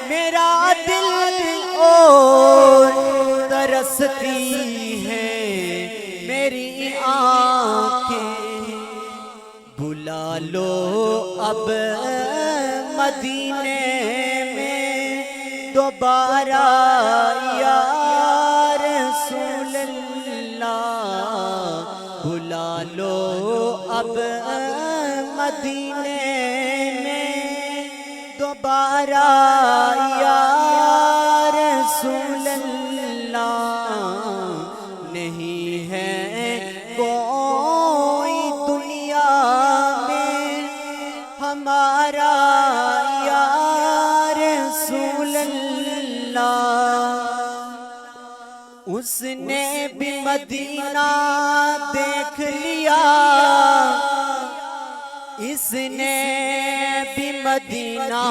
میرا دل اور ترستی ہے میری آنکھیں، بلا لو اب مدینے میں دوبارہ یا رسول اللہ، بلا لو اب مدینے میں دوبارہ یا رسول اللہ، نہیں ہے کوئی دنیا میں ہمارا یا رسول اللہ۔ اس نے بھی مدینہ دیکھ لیا، اس نے بھی مدینہ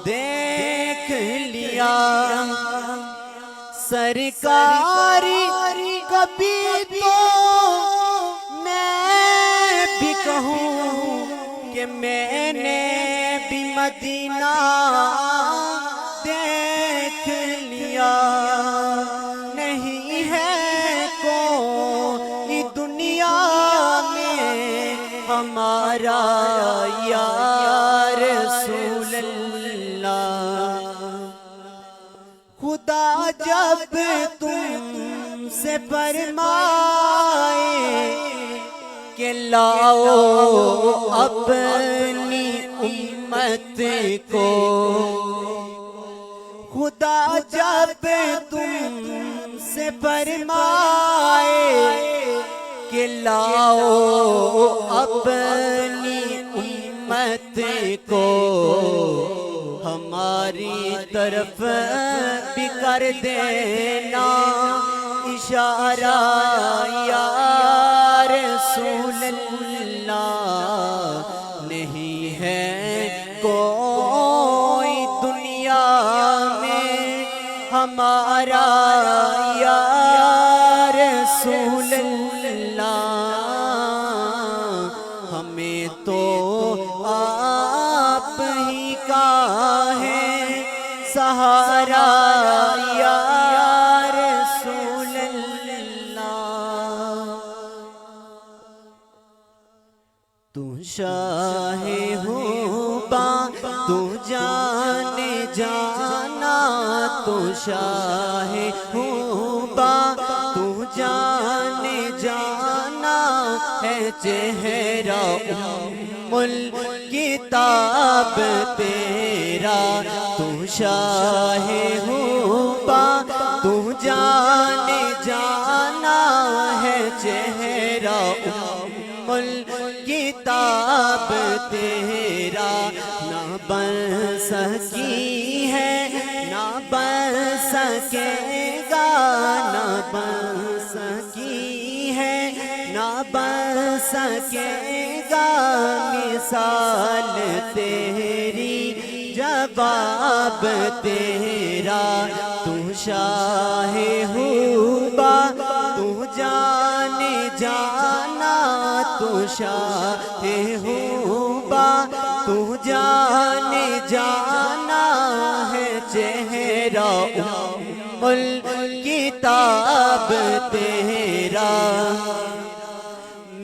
دیکھ لیا، سرکاری کبھی تو میں بھی کہوں کہ میں نے بھی مدینہ دیکھ لیا، نہیں ہے کوئی دنیا میں ہمارا یا رسول اللہ۔ خدا جب تم سے فرمائے کہ لاؤ اپنی امت کو، خدا جب تم سے فرمائے کہ لاؤ اپنی ہماری طرف بھی کر دینا اشارہ یا رسول اللہ، نہیں ہے کوئی دنیا میں ہمارا یا رسول اللہ، ہمیں تو آپ ہی کا ہے سہارا یا رسول اللہ۔ تو شاہ ہوبا تو جانے جانا، تو شاہ ہوبا تو جانے جانا ہے چہرہ ام الکتاب تیرا، تو شاہ ہوبا تو جانے جانا ہے چہرہ ام الکتاب تیرا، نہ بن سکی ہے نہ بن سکے گا، نہ بن سکی ہے نہ بن سکے گا مثال تیری جواب تیرا، تو شاہ ہوبا تو جانے جانا، تو شاہ ہوبا تو جانے جانا ہے چہرہ ام الکتاب تیرا،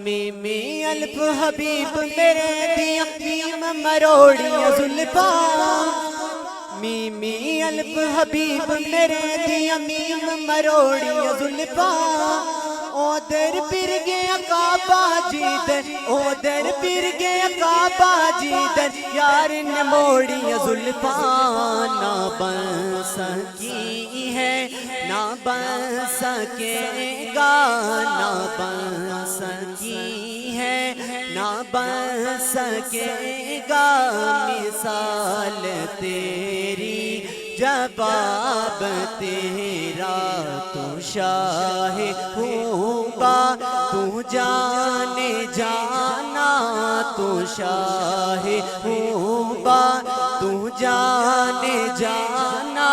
میمی الف حبیب میرے دیا میم مروڑیاں زلفاں، میمی الف حبیب میرے دیا میم مروڑیاں زلفاں، او در پھر گیا کعبہ جیدن، او در پھر گیا کعبہ جیدن، یار نے موڑیاں زلفاں، نہ بن سکی ہے نہ بن سکے گا، نہ بن سکی ہے نہ بن سکے گا مثال تیری جواب تیرا، تو شاہ ہوبا تو جانے جانا، تو شاہ ہوبا تو جانے جانا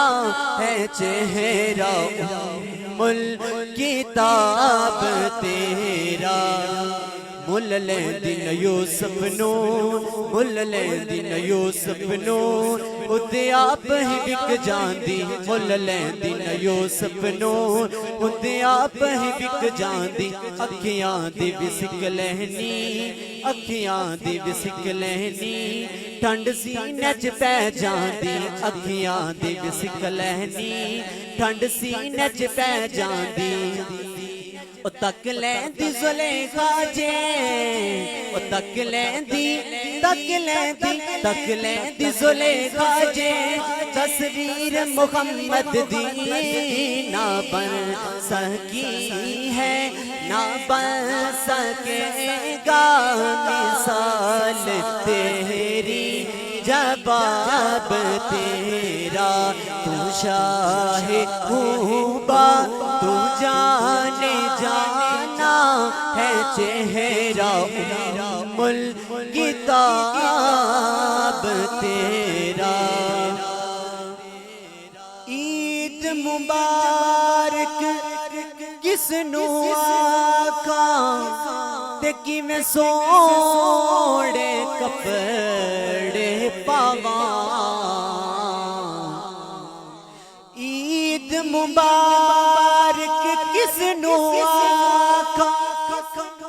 ہے چہرہ ام الکتاب تیرا، مل لیندن یوسف نو، مل لیندن یوسف نو، اُتے آپ ہی بک جاندی، مل لیندن یوسف نو، اُتے آپ ہی بک جاندی، اکھیاں دی وسک لہنی، اکھیاں دی وسک لہنی، ٹھنڈ سینے چ پہ جاندی، اکھیاں دی وسک لہنی، ٹھنڈ سینے چ پہ جاندی، او تک لیندی زلیخا جے، او تک لیندی زلیخا جے، تصویر محمد دی نہ بن سکی ہے نہ بن سکے گا مثال تیری جواب تیرا، تو شاہ ہوبا تو جانے جانا ہے چہرہ ام الکتاب تیرا، عید مبارک کس نو آکھاں تے کیویں سوڑے کپڑے پاواں، عید مبارک کس نو آکھاں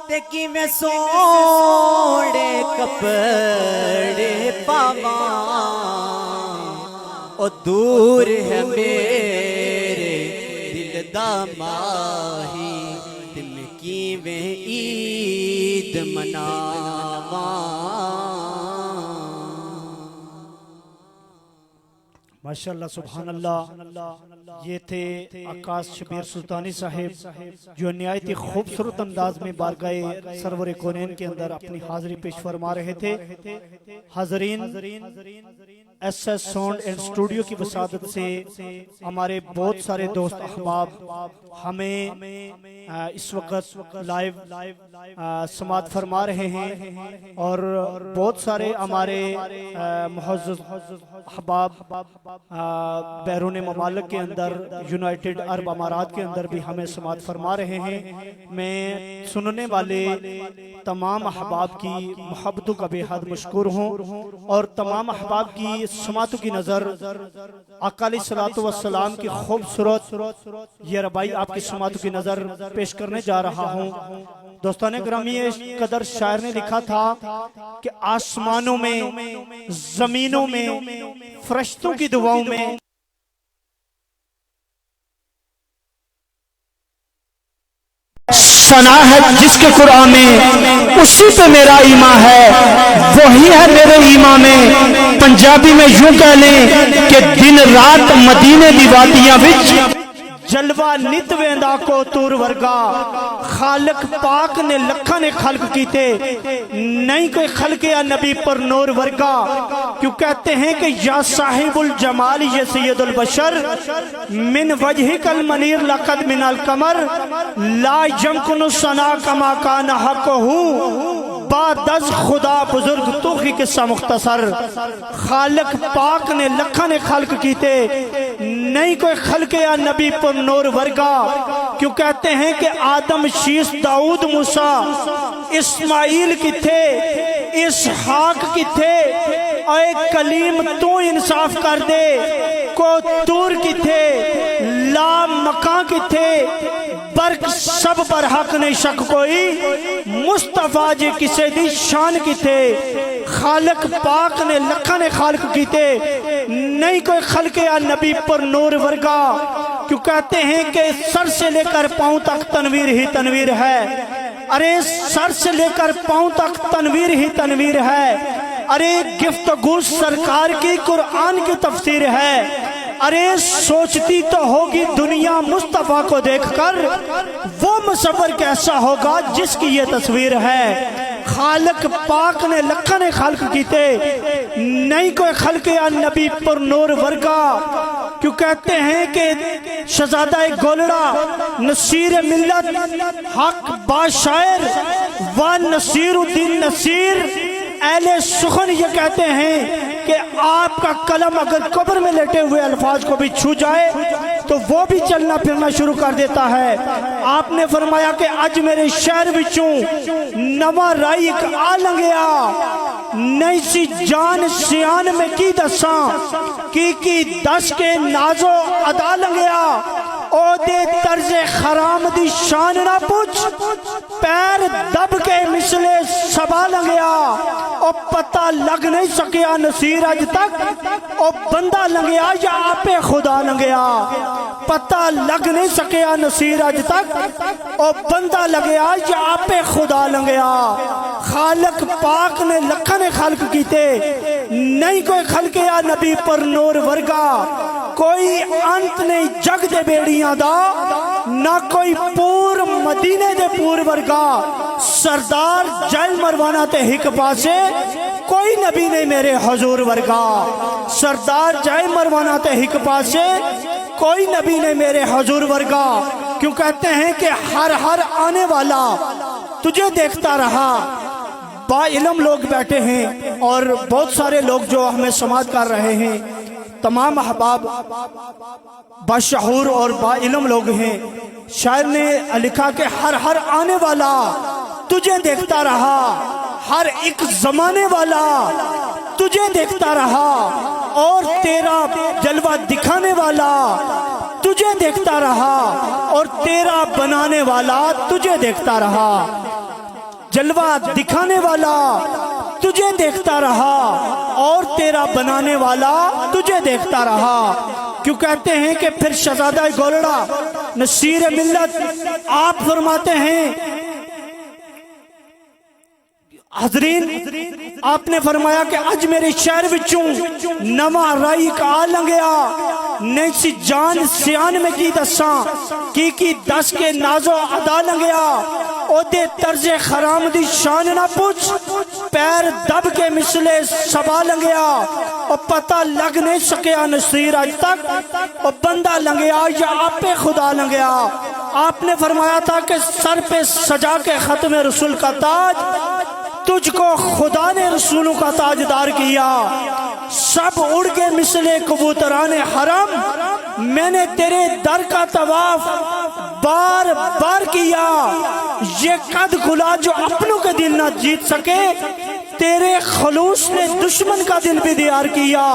تے کیویں سوڑے کپڑے پاواں، او دور ہے میرے دل دا ماہی، تے میں کیویں عید مناواں۔ ماشاءاللہ سبحان اللہ، یہ تھے عکاس شبیر سلطانی صاحب جو نہایت خوبصورت انداز میں بارگاہ سرور کونین کے اندر اپنی حاضری پیش فرما رہے تھے۔ حاضرین S S sound and studio کی وسادت سے ہمارے بہت سارے دوست احباب ہمیں اس وقت لائیو سماعت فرما رہے ہیں، اور بہت سارے ہمارے معزز احباب بیرون ممالک کے اندر، یونائٹڈ عرب امارات کے اندر بھی ہمیں سماعت فرما رہے ہیں۔ میں سننے والے تمام احباب کی محبتوں کا بے حد مشکور ہوں، اور تمام احباب کی سماعتوں کی نظر آقا علیہ الصلوۃ والسلام کی خوبصورت یہ ربائی آپ کی سماعتوں کی نظر پیش کرنے جا رہا ہوں۔ دوستان گرامی، قدر شاعر نے لکھا تھا کہ آسمانوں میں، زمینوں میں، فرشتوں کی دعاؤں میں ثنا ہے جس کے قرآن میں، اسی پہ میرا ایمان ہے، وہی ہے میرے ایمان میں۔ پنجابی میں یوں کہہ لیں کہ دن رات مدینے دی وادیاں وچ جلوہ نت ویندا کو تور ورگا، خالق پاک نے لکھاں نے خلق کیتے، نہیں کوئی خلق یا نبی پر نور ورگا۔ کیوں کہتے ہیں کہ یا صاحب الجمال یہ سید البشر، من وجہک المنیر لقد من القمر، لا یمکن الثنا کما کان حقہ، بعد از خدا بزرگ تو ہی قصہ مختصر۔ خالق پاک نے لکھاں نے خلق کیتے، نہیں کوئی خلق یا نبی پر نور ورگا۔ کیوں کہتے ہیں کہ آدم، شیس، داؤد، موسیٰ، اسماعیل کی تھے، اسحاق کی تھے، اے کلیم تو انصاف کر دے، کو تور کی تھے، لا مکان کی تھے، برق سب پر حق نہیں شک کوئی، مصطفیٰ جی کسے دی شان کی تھے۔ خالق پاک نے لکھاں نے خالق کی تھے، نہیں کوئی خلق یا نبی پر نور ورگا۔ کیوں کہتے ہیں کہ سر سے لے کر پاؤں تک تنویر ہی تنویر ہے، ارے سر سے لے کر پاؤں تک تنویر ہی تنویر ہے، ارے گفتگو سرکار کی قرآن کی تفسیر ہے، ارے سوچتی تو ہوگی دنیا مصطفیٰ کو دیکھ کر، وہ مصور کیسا ہوگا جس کی یہ تصویر ہے۔ خالق پاک نے لکھاں نے خلق کیتے، نہیں کوئی خلق یا نبی پر نور ورگا۔ کیوں کہتے ہیں کہ شہزادہ گولڑا، نصیر ملت، حق باشائر و نصیر الدین نصیر، اہل سخن یہ کہتے ہیں کہ آپ کا قلم اگر قبر میں لیٹے ہوئے الفاظ کو بھی چھو جائے تو وہ بھی چلنا پھرنا شروع کر دیتا ہے۔ آپ نے فرمایا کہ اج میرے شہر وچوں نواں رائی ایک آ لنگیا، نہیں سی جان سیان میں کی دساں، کی دس کے نازو ادا لنگیا، او دے طرز خرام دی شان نہ پوچھ، پیر دب کے مثلے سبا لنگیا، او پتہ لگ نہیں سکیا نصیر اج تک، او بندہ لنگیا یا آپ خدا لنگیا، پتہ لگ نہیں سکیا نصیر اج تک، او بندہ لگیا یا آپ خدا لنگیا۔ خالق پاک نے لکھاں نے خلق کیتے، نہیں کوئی خلق یا نبی پر نور ورگا، کوئی انت نہیں جگ دے بیڑیاں دا، نہ کوئی پور مدینے دے پور ورگا۔ سردار جائل مروانا تے ہک پاسے، کوئی نبی نہیں میرے حضور ورگا۔ سردار جائل مروانا تے ہک پاسے، کوئی نبی نہیں میرے حضور ورگا۔ کیوں کہتے ہیں کہ ہر آنے والا تجھے دیکھتا رہا۔ با علم لوگ بیٹھے ہیں اور بہت سارے لوگ جو ہمیں سماعت کر رہے ہیں، تمام احباب باشعور اور با علم لوگ ہیں۔ شاعر نے لکھا کہ ہر آنے والا تجھے دیکھتا رہا، ہر ایک زمانے والا تجھے دیکھتا رہا، اور تیرا جلوہ دکھانے والا تجھے دیکھتا رہا، اور تیرا بنانے والا تجھے دیکھتا رہا۔ جلوہ دکھانے والا تجھے دیکھتا رہا، اور تیرا بنانے والا تجھے دیکھتا رہا۔ کیوں کہتے ہیں کہ پھر شہزادہ گولڑا، نصیر ملت، آپ فرماتے ہیں حضرین، آپ نے فرمایا کہ اج میرے شہر وچوں نواں رائی کا آ لنگیا، نہیں سی جان سیان میں کی دساں، کی دس کے نازو ادا لنگیا، او دے طرز خرام دی شان نہ پوچھ، پیر دب کے مسلے سبا لنگیا اور پتہ لگ نہیں سکیا نصیر آج تک اور بندہ لنگیا یا آپ پہ خدا لنگیا. آپ نے فرمایا تھا کہ سر پہ سجا کے ختم رسول کا تاج تجھ کو خدا نے رسولوں کا تاجدار کیا. سب اڑ کے مثل کبوتران حرم میں نے تیرے در کا طواف بار بار کیا. یہ قد کھلا جو اپنوں کے دل نہ جیت سکے تیرے خلوص نے دشمن کا دل بھی دیار کیا.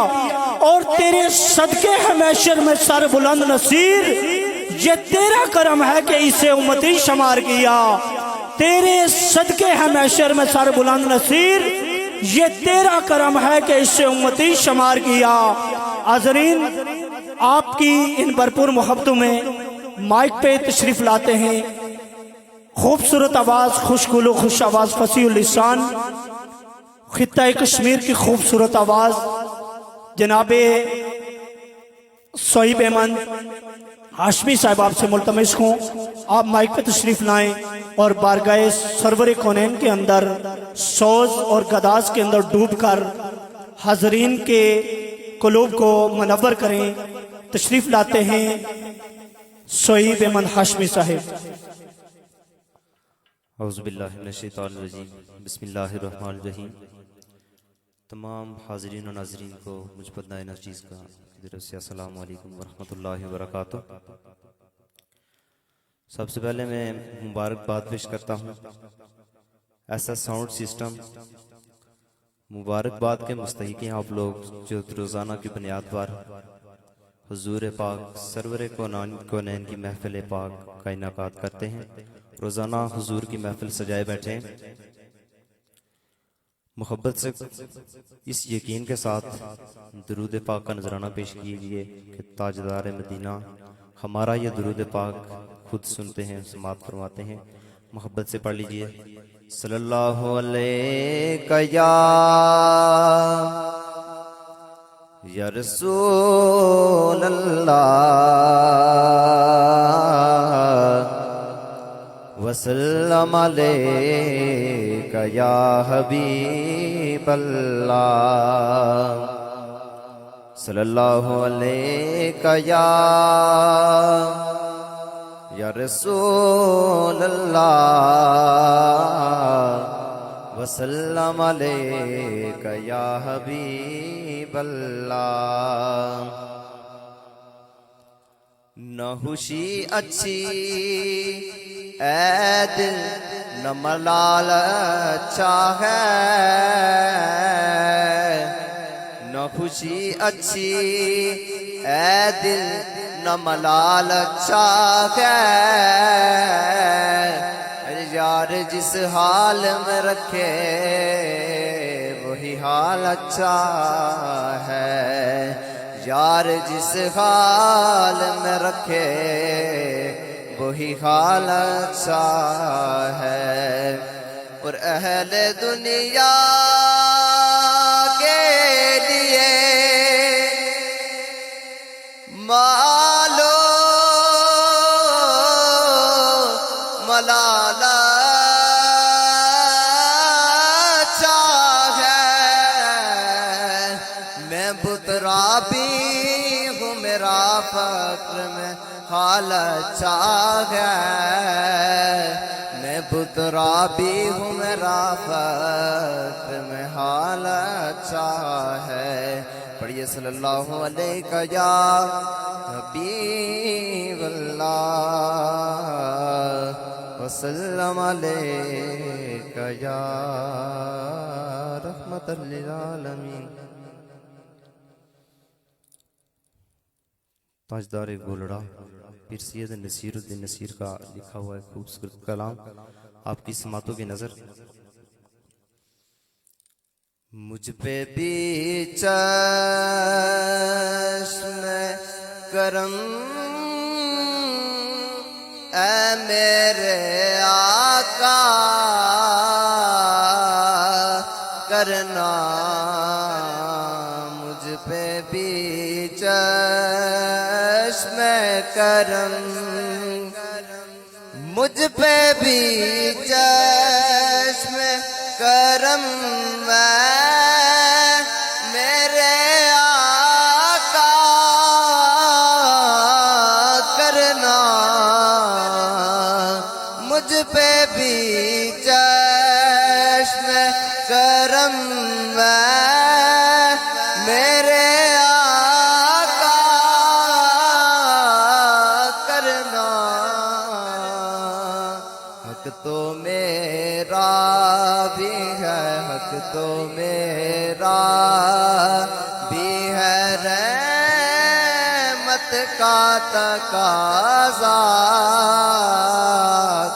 اور تیرے صدقے ہمیشر میں سر بلند نصیر یہ تیرا کرم ہے کہ اسے امتی شمار کیا. تیرے صدقے ہمیشر میں سر بلند نصیر یہ تیرا کرم ہے کہ اس سے امتی شمار کیا. حاضرین آپ کی ان بھرپور محبتوں میں مائک پہ تشریف لاتے ہیں خوبصورت آواز، خوش گلو خوش آواز، فصیح اللسان، خطہ کشمیر کی خوبصورت آواز جناب صہیب احمد ہاشمی صاحب آپ سے ملتمس ہوں آپ مائک پہ تشریف لائیں اور بارگاہ سرور کونین کے اندر سوز اور گداز کے اندر ڈوب کر حاضرین کے قلوب کو منور کریں. تشریف لاتے ہیں صہیب احمد ہاشمی صاحب. اعوذ باللہ من الشیطان الرجیم، بسم اللہ الرحمن الرحیم. تمام حاضرین و ناظرین کو مجھ پر نائن عزیز کا طرف سے السلام علیکم ورحمۃ اللہ وبرکاتہ. سب سے پہلے میں مبارکباد پیش کرتا ہوں ایسا ساؤنڈ سسٹم. مبارکباد کے مستحق ہیں آپ لوگ جو روزانہ کی بنیاد پر حضور پاک سرور کونین کی محفل پاک کا انعقاد کرتے ہیں. روزانہ حضور کی محفل سجائے بیٹھے ہیں. محبت سے اس یقین کے ساتھ درود پاک کا نذرانہ پیش کیجیے کہ تاجدار مدینہ ہمارا یہ درود پاک خود سنتے ہیں، سماعت فرماتے ہیں. محبت سے پڑھ لیجیے. صلی اللہ علیہ یا رسول اللہ وسلم علیکہ یا حبیب اللہ. صلی اللہ علیکہ یا رسول اللہ وسلم علیکہ یا حبیب اللہ. نہ خوشی اچھی اے دل نہ ملال اچھا ہے، نہ خوشی اچھی اے دل نہ ملال اچھا ہے. یار جس حال میں رکھے وہی حال اچھا ہے. یار جس حال میں رکھے وہی حال اچھا ہے. اور اہل دنیا کے لیے مالو ملال اچھا ہے. میں بترا بھی ہوں میرا فقر میں حال اچھا ہے. میں بترا بھی ہوں میرا فقر میں حال اچھا ہے. پڑھیے صلی اللہ علیہ یا حبیب اللہ وسلم علیکہ یا رحمت للعالمین. تاجدار گولڑا پیر سید نصیر الدین نصیر کا لکھا ہوا ہے خوبصورت کلام آپ کی سماعتوں کی نظر. مجھ پہ بھی چشم کرم اے میرے آقا کرنا. مجھ پہ بھی چشم کرم، مجھ پہ بھی چشم کرم میں میرے آقا کرنا مجھ پہ بھی چشم کرم میں میرے آقا کرنا حق تو میرا بھی ہے حق تو میرا بھی ہے رحمت کا تقاضا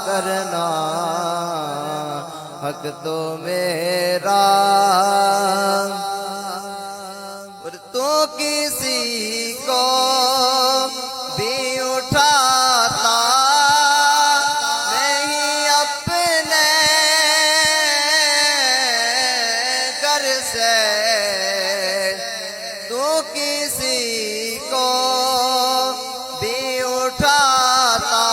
کرنا حق تو میرا اور تو کسی کو بھی اٹھاتا نہیں اپنے گھر سے تو کسی کو بھی اٹھاتا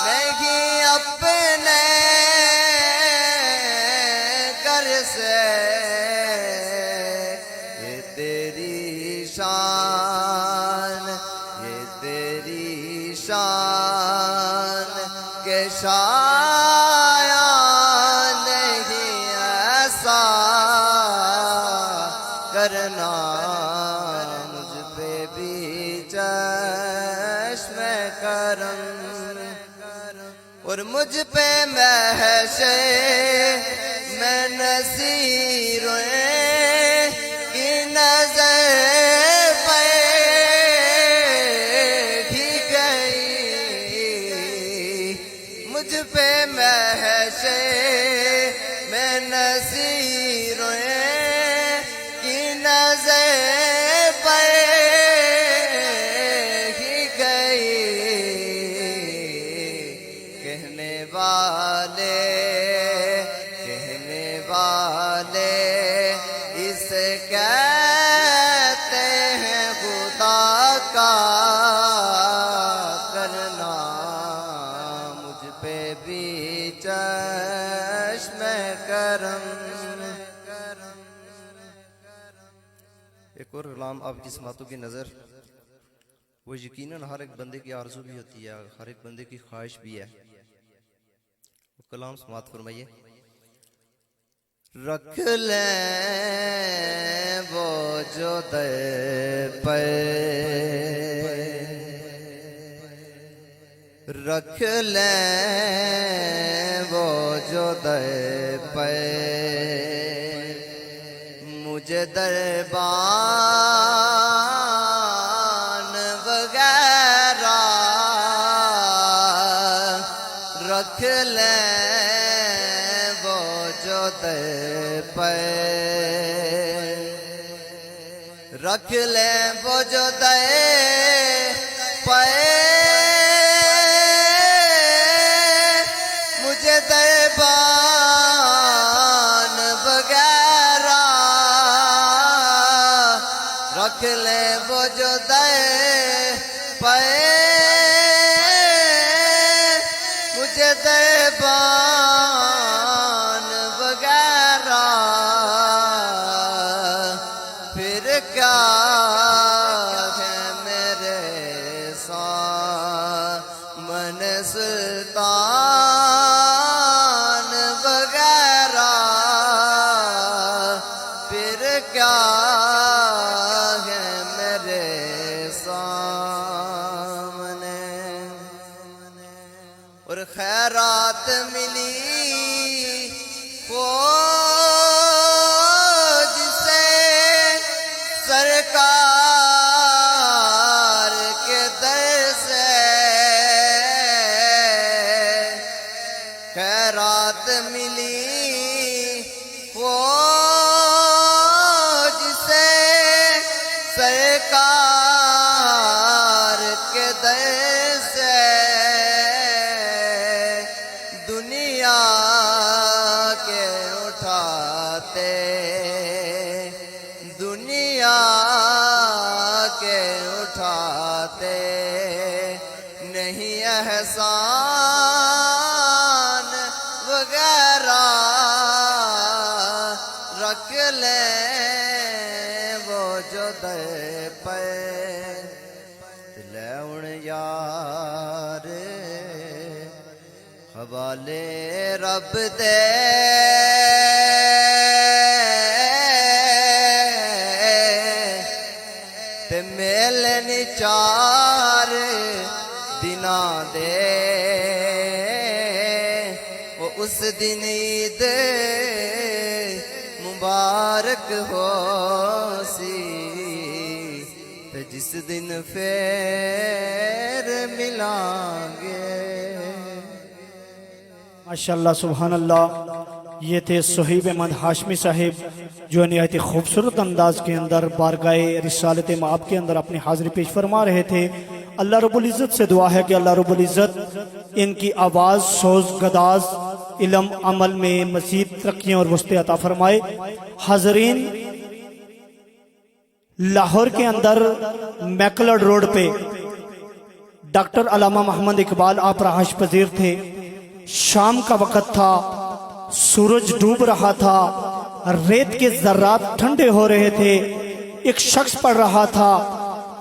نہیں اپنے گھر سے یہ تیری شان یہ تیری شان کہ شایان نہیں ایسا کرنا مجھ پہ بھی چشم کرم اور مجھ پہ محشر میں نصیروں کی نظر بیٹھی گئی مجھ پہ محشر میں نصیروں کی نظر بیٹھی گئی کہنے والے اس کہتے ہیں خدا کا کرنا مجھ پہ بھی چشم کرم ایک اور کلام آپ کی سماعتوں کی نظر وہ یقیناً ہر ایک بندے کی آرزو بھی ہوتی ہے ہر ایک بندے کی خواہش بھی ہے وہ کلام سماعت فرمائیے رکھ لیں وہ جو در پہ رکھ لیں وہ جو در پہ مجھے دربان وغیرہ رکھ لیں وہ جو در پہ رکھ لیں وہ جو در پہ مجھے دربان وغیرہ رکھ لیں وہ جو در پہ مجھے دربان وغیرہ پھر کیا ہے میرے سامنے سلطان وغیرہ پھر کیا ہے میرے سامنے اور خیرات ملی فوج سے سرکار کے در سے خیرات ملی فوج سے سرکار کے در سے دنیا کے اٹھاتے دنیا کے اٹھاتے نہیں احسان وغیرہ حوالے رب دے تے ملنی چار دناں دے وہ اس دن عید مبارک ہو سی تے جس دن پھر ملیں گے۔ ماشاءاللہ سبحان اللہ، یہ تھے صہیب احمد ہاشمی صاحب جو نہایت خوبصورت انداز کے اندر بارگاہ رسالت مآب کے اندر اپنی حاضری پیش فرما رہے تھے۔ اللہ رب العزت سے دعا ہے کہ اللہ رب العزت ان کی آواز سوز گداز علم عمل میں مزید ترقیاں اور وسعت عطا فرمائے۔ حاضرین، لاہور کے اندر میکلڈ روڈ پہ ڈاکٹر علامہ محمد اقبال آپ رہائش پذیر تھے۔ شام کا وقت تھا، سورج ڈوب رہا تھا، ریت کے ذرات ٹھنڈے ہو رہے تھے۔ ایک شخص پڑھ رہا تھا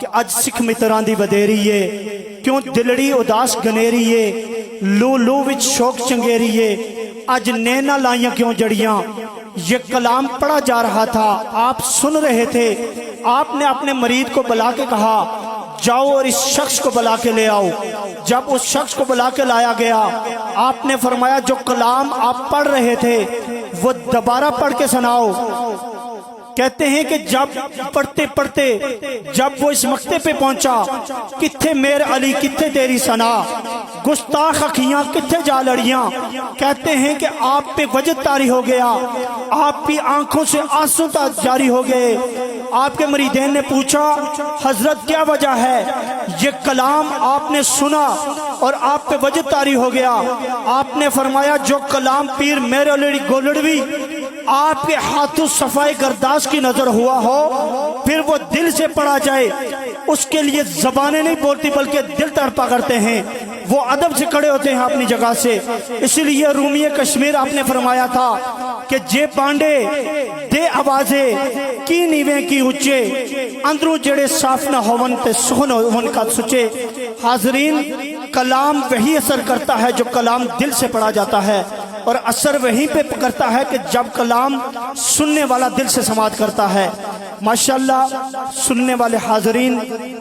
کہ اج سکھ متراں دی ودیریے کیوں دلڑی اداس گنیریے، لو لو وچ شوق چنگیریے، اج نینا لائیاں کیوں جڑیاں۔ یہ کلام پڑھا جا رہا تھا، آپ سن رہے تھے۔ آپ نے اپنے مرید کو بلا کے کہا جاؤ اور اس شخص کو بلا کے لے آؤ۔ جب اس شخص کو بلا کے لایا گیا، آپ نے فرمایا جو کلام آپ پڑھ رہے تھے وہ دوبارہ پڑھ کے سناؤ۔ کہتے ہیں کہ جب پڑھتے پڑھتے جب وہ اس مقطع پہ پہنچا، کتھے میر علی کتھے تیری ثنا، گستاخ اکھیاں کتھے جا لڑیاں۔ کہتے ہیں کہ آپ پہ وجد طاری ہو گیا، آپ کی آنکھوں سے آنسو جاری ہو گئے۔ آپ کے مریدین نے پوچھا حضرت کیا وجہ ہے؟ یہ کلام آپ نے سنا اور آپ پہ وجد طاری ہو گیا۔ آپ نے فرمایا جو کلام پیر میر علی گولڑوی آپ کے ہاتھوں صفائے گرداس کی نظر ہوا ہو، پھر وہ دل سے پڑھا جائے، اس کے لیے زبانیں نہیں بولتی بلکہ دل تڑپا کرتے ہیں۔ وہ ادب سے کھڑے ہوتے ہیں اپنی جگہ سے۔ اسی لیے رومی کشمیر آپ نے فرمایا تھا کہ جے پانڈے دے آوازے کی نیویں کی اچے، اندروں جڑے صاف نہ ہون تے سخن ہون کا سچے۔ حاضرین، کلام وہی اثر کرتا ہے جو کلام دل سے پڑھا جاتا ہے، اور اثر وہیں پہ کرتا ہے کہ جب کلام سننے والا دل سے سماعت کرتا ہے۔ ماشاءاللہ سننے والے حاضرین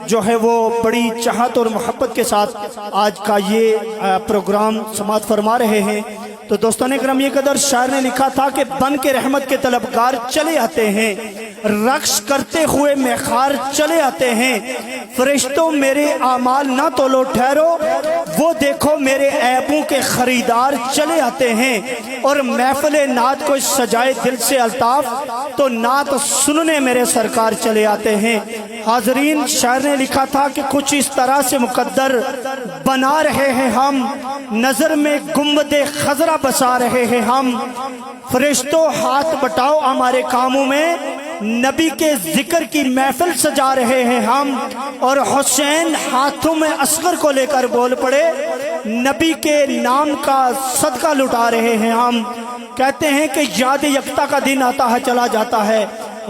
جو ہے وہ بڑی چاہت اور محبت کے ساتھ آج کا یہ پروگرام سماعت فرما رہے ہیں۔ تو دوستان اکرام، یہ قدر شاعر نے لکھا تھا کہ بن کے رحمت کے طلبگار چلے آتے ہیں، رقص کرتے ہوئے میخار چلے آتے ہیں۔ فرشتوں میرے اعمال نہ تولو ٹھہرو، وہ دیکھو میرے عیبوں کے خریدار چلے آتے ہیں۔ اور محفل نعت کو سجائے دل سے الطاف، تو نعت سننے میرے سرکار چلے آتے ہیں۔ حاضرین، شاعر نے لکھا تھا کہ کچھ اس طرح سے مقدر بنا رہے ہیں ہم، نظر میں گنبد خضرا بسا رہے ہیں ہم۔ فرشتوں ہاتھ بٹاؤ ہمارے کاموں میں، نبی کے ذکر کی محفل سجا رہے ہیں ہم۔ اور حسین ہاتھوں میں اصغر کو لے کر بول پڑے، نبی کے نام کا صدقہ لٹا رہے ہیں ہم۔ کہتے ہیں کہ یاد یکتا کا دن آتا ہے چلا جاتا ہے،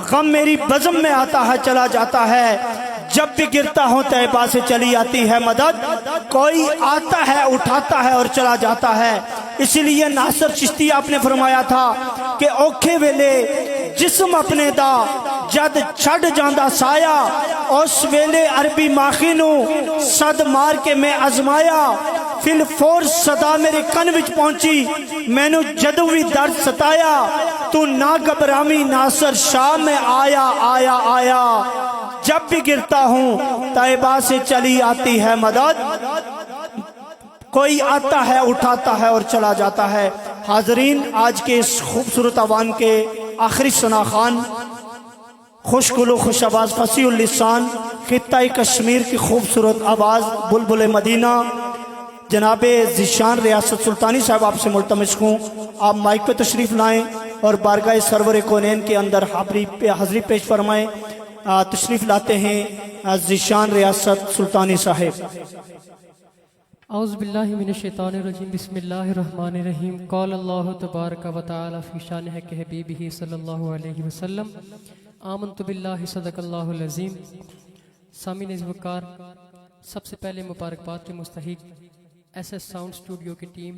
غم میری بزم میں آتا ہے چلا جاتا ہے، جب بھی گرتا ہوں طیبہ سے چلی آتی ہے مدد، کوئی آتا ہے اٹھاتا ہے اور چلا جاتا ہے۔ اسی لیے ناصر چشتی آپ نے فرمایا تھا کہ اوکھے ویلے جسم اپنے دا جد چھڑ جاندہ سایا، اس ویلے عربی ماخی نو صد مار کے میں ازمایا، فی الفور صدا میرے کن وچ پہنچی، میں نو جدو بھی درد ستایا، تو نا گھبرامی ناصر شاہ میں آیا آیا آیا، جب بھی گرتا ہوں طیبہ سے چلی آتی ہے مدد، کوئی آتا ہے اٹھاتا ہے اور چلا جاتا ہے۔ حاضرین، آج کے اس خوبصورت آوان کے آخری ثناخوان، خوش گلو خوش آواز، فصیح اللسان، خطہ کشمیر کی خوبصورت آواز، بلبل مدینہ، جناب ذیشان ریاست سلطانی صاحب آپ سے ملتمس ہوں آپ مائک پہ تشریف لائیں اور بارگاہ سرور کونین کے اندر حاضری پیش فرمائیں۔ تشریف لاتے ہیں ذیشان ریاست سلطانی صاحب۔ اعوذ باللہ من الشیطان الرجیم، بسم اللہ الرحمن الرحیم۔ قال اللہ تبارک و تعالی فی شان حبیبہ صلی اللہ علیہ وسلم، آمنت باللہ صدق اللہ العظیم۔ سامعین وقار، سب سے پہلے مبارکباد کے مستحق ایس ایس ساؤنڈ اسٹوڈیو کی ٹیم،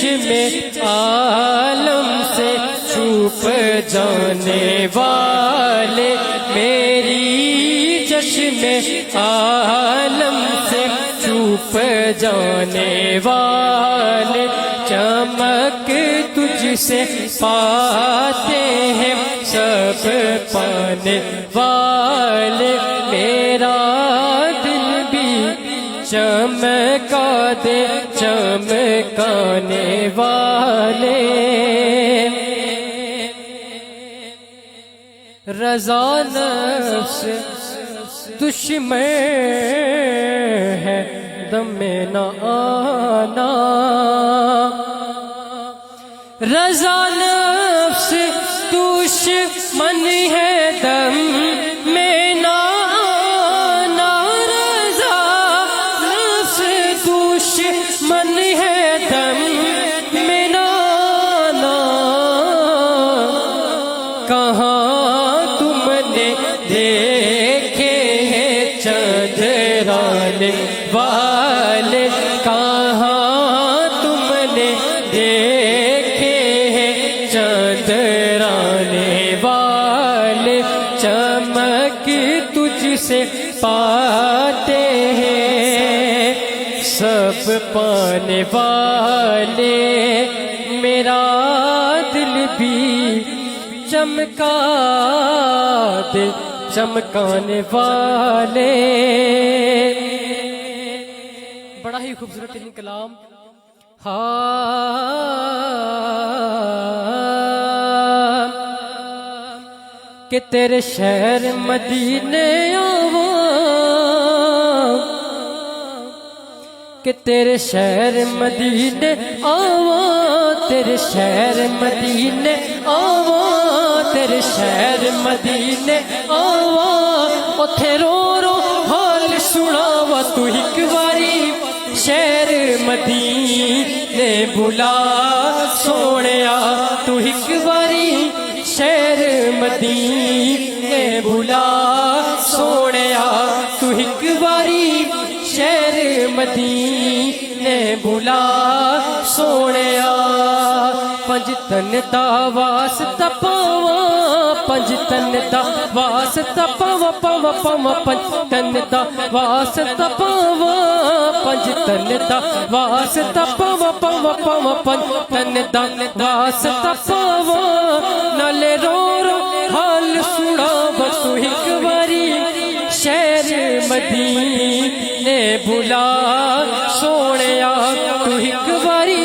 چشم عالم سے چھپ جانے والے، میری چشم عالم سے چھپ جانے والے، چمک تجھ سے پاتے ہیں سب پانے والے، میرا دل بھی چمکا دے چمکانے والے، رضا نفس دشمن ہے دم میں نہ آنا، رضا نفس دشمن ہے دم میں نہ آنا، رضا نفس دشمن ہے دم میں نہ آنا، کہاں تم نے دیکھے ہیں چندرانے والے، کہاں تم نے دیکھے ہیں چندرانے والے، چمک تجھ سے پاتے ہیں سب پانے والے، میرا دل بھی چمکا دے چمکانے والے۔ بڑا ہی خوبصورت ترین کلام، کہ تیرے شہر مدینے آواں، کہ تیرے شہر مدینے آواں، تیرے شہر مدینے آواں، تیرے شہر مدینے آواں، اتھے رو رو حال سناواں تو ایک باری، شہر مدینے بلا سونیا تو ایک باری، شہر مدینے بلا سونیا تو ایک باری، شہر مدینے بلا سونیا، پنج تن دا واسطہ پاواں، پنج تن دا واسطہ پاواں، پاواں پاواں پنج تن دا واسطہ پاواں، پنج تن دا واسطہ پاواں، پاواں پاواں پنج تن دا واسطہ پاواں، نالے رو رو حال سناواں تو ایک باری، شہر مدینے بلا سونیا تو ایک باری،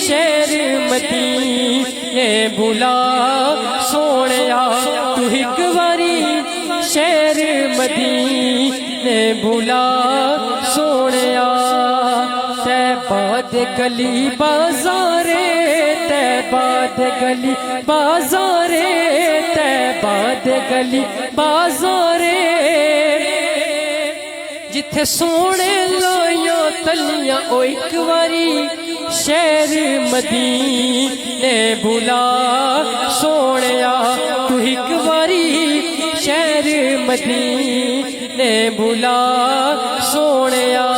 شہر مدینے بلا سونیا تو ایک باری، شہر مدینے بلا سونیا، طیبہ دے گلی بازارے، طیبہ دے گلی بازارے، طیبہ دے گلی بازارے، جتھے سونے لائیاں تلیاں او ایک باری، شہر مدینے بلا سونیا تو ایک باری، شہر مدینے بلا سونیا،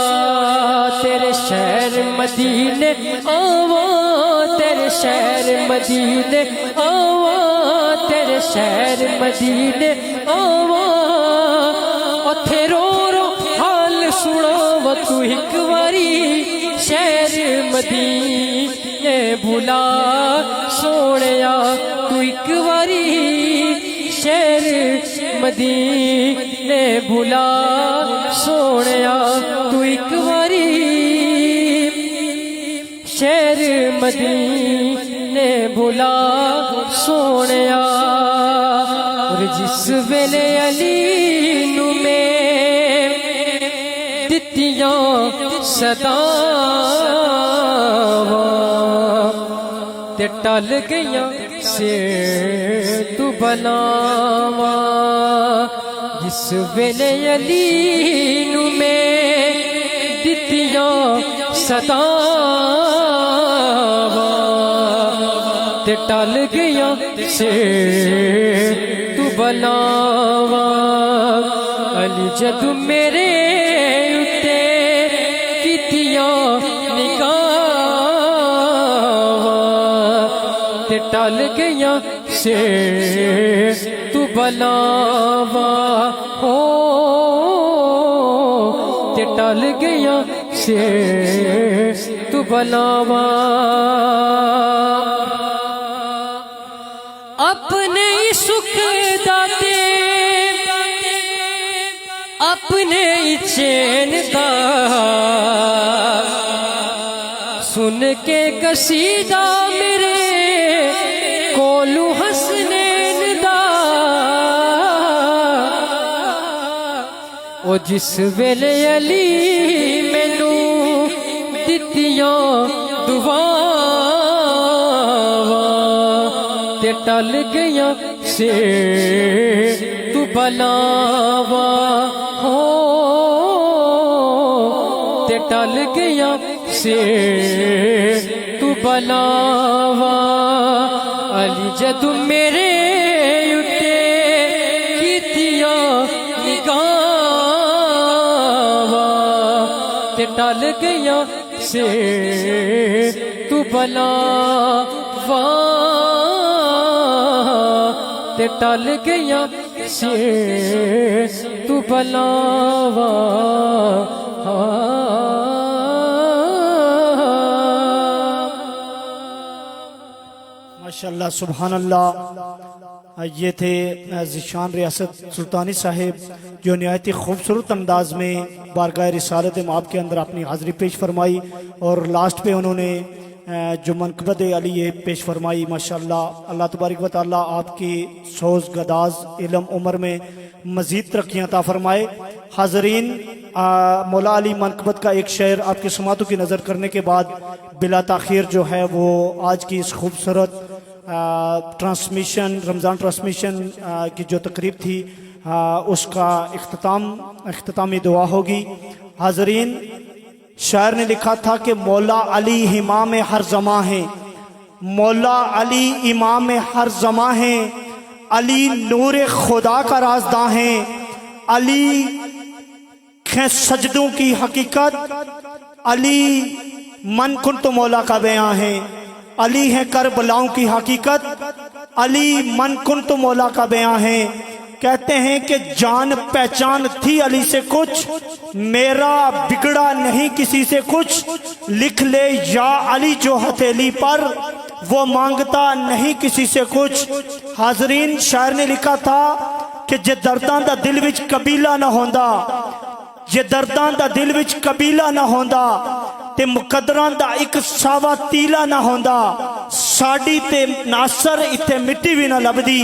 تیرے شہر مدینے آواں، تیرے شہر مدینے آواں، تیرے شہر مدینے آواں، اتھے رو رو حال سناواں تو ایک باری، شہر مدینے بلا سونیا تو ایک باری، شہر مدینے بلا سونیا تو ایک باری، شہر مدینے بلا سونیا، اور جس ویلے علی نو میں دتیاں صداواں تے ٹل گئیاں سے تو بلاواں، جس ویلے علی نو میں دتیاں صداواں تے ٹل گئیاں سے تو بلاواں، علی جد میرے اتے کیتیاں نگاہ ٹل گیا سے تو بلاوا ہو تے ٹل گیا سے تو بلاوا اپنے سکھ داتے اپنے چین دا سن کے قصیدہ میرے کولو حسنین دا او جس ویلے علی مینو دتیاں دعاواں تے ٹل گیا سے تو بلاواں ہو تے ٹل گیا سے تو بلاواں علی جد میرے اُتے کیتیاں نگاواں تے ٹل گیا سے تو بلاواں تے ٹل گیا سے تو بلاواں ماشاءاللہ سبحان اللہ. یہ تھے ذیشان ریاست سلطانی صاحب جو نہایت ہی خوبصورت انداز میں بارگاہ رسالت مآب کے اندر اپنی حاضری پیش فرمائی اور لاسٹ پہ انہوں نے جو منقبت علی پیش فرمائی. ماشاءاللہ اللہ تبارک و تعالیٰ آپ کی سوز گداز علم عمر میں مزید ترقیاں عطا فرمائے. حاضرین مولا علی منقبت کا ایک شعر آپ کی سماعتوں کی نظر کرنے کے بعد بلا تاخیر جو ہے وہ آج کی اس خوبصورت ٹرانسمیشن رمضان ٹرانسمیشن کی جو تقریب تھی اس کا اختتامی دعا ہوگی. حاضرین شاعر نے لکھا تھا کہ مولا علی امام ہر زماں ہیں، مولا علی امام ہر زماں ہیں، علی نور خدا کا رازداں ہیں، علی ہیں سجدوں کی حقیقت، علی من کن تو مولا کا بیاں ہے، علی ہیں کربلاؤں کی حقیقت، علی من کن تو مولا کا بیاں ہے. کہتے ہیں کہ جان پہچان تھی علی سے کچھ، میرا بگڑا نہیں کسی سے کچھ، لکھ لے یا علی جو ہتھیلی پر، وہ مانگتا نہیں کسی سے کچھ. حاضرین شاعر نے لکھا تھا کہ جے درداں دا دل وچ قبیلہ نہ ہوندا، جے درداں دا دل وچ قبیلہ نہ ہوندا تے مقدراں دا ایک ساوا تیلا نہ ہوندا، ساڈی تے ناصر ایتھے مٹی بھی نہ لبدی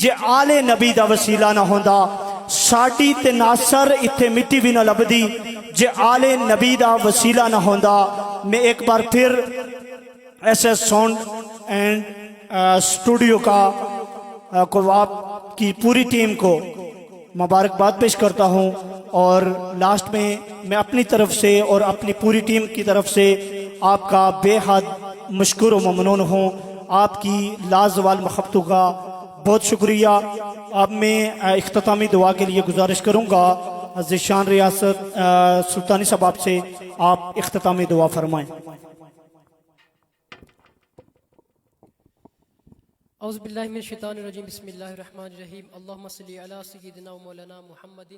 جے آل نبی دا وسیلہ نہ ہوندا، ساڈی تے ناصر ایتھے مٹی بھی نہ لبدی جے آل نبی دا وسیلہ نہ ہوندا. میں ایک بار پھر S S sound and studio کا کو آپ کی پوری ٹیم کو مبارکباد پیش کرتا ہوں، اور لاسٹ میں اپنی طرف سے اور اپنی پوری ٹیم کی طرف سے آپ کا بے حد مشکور و ممنون ہوں. آپ کی لازوال محبتوں کا بہت شکریہ. اب میں اختتامی دعا کے لیے گزارش کروں گا ذیشان ریاست سلطانی صاحب آپ سے آپ اختتامی دعا فرمائیں. اعوذ باللہ من الشیطان الرجیم بسم اللہ الرحمن الرحیم اللہم صلی علی سیدنا و مولانا محمد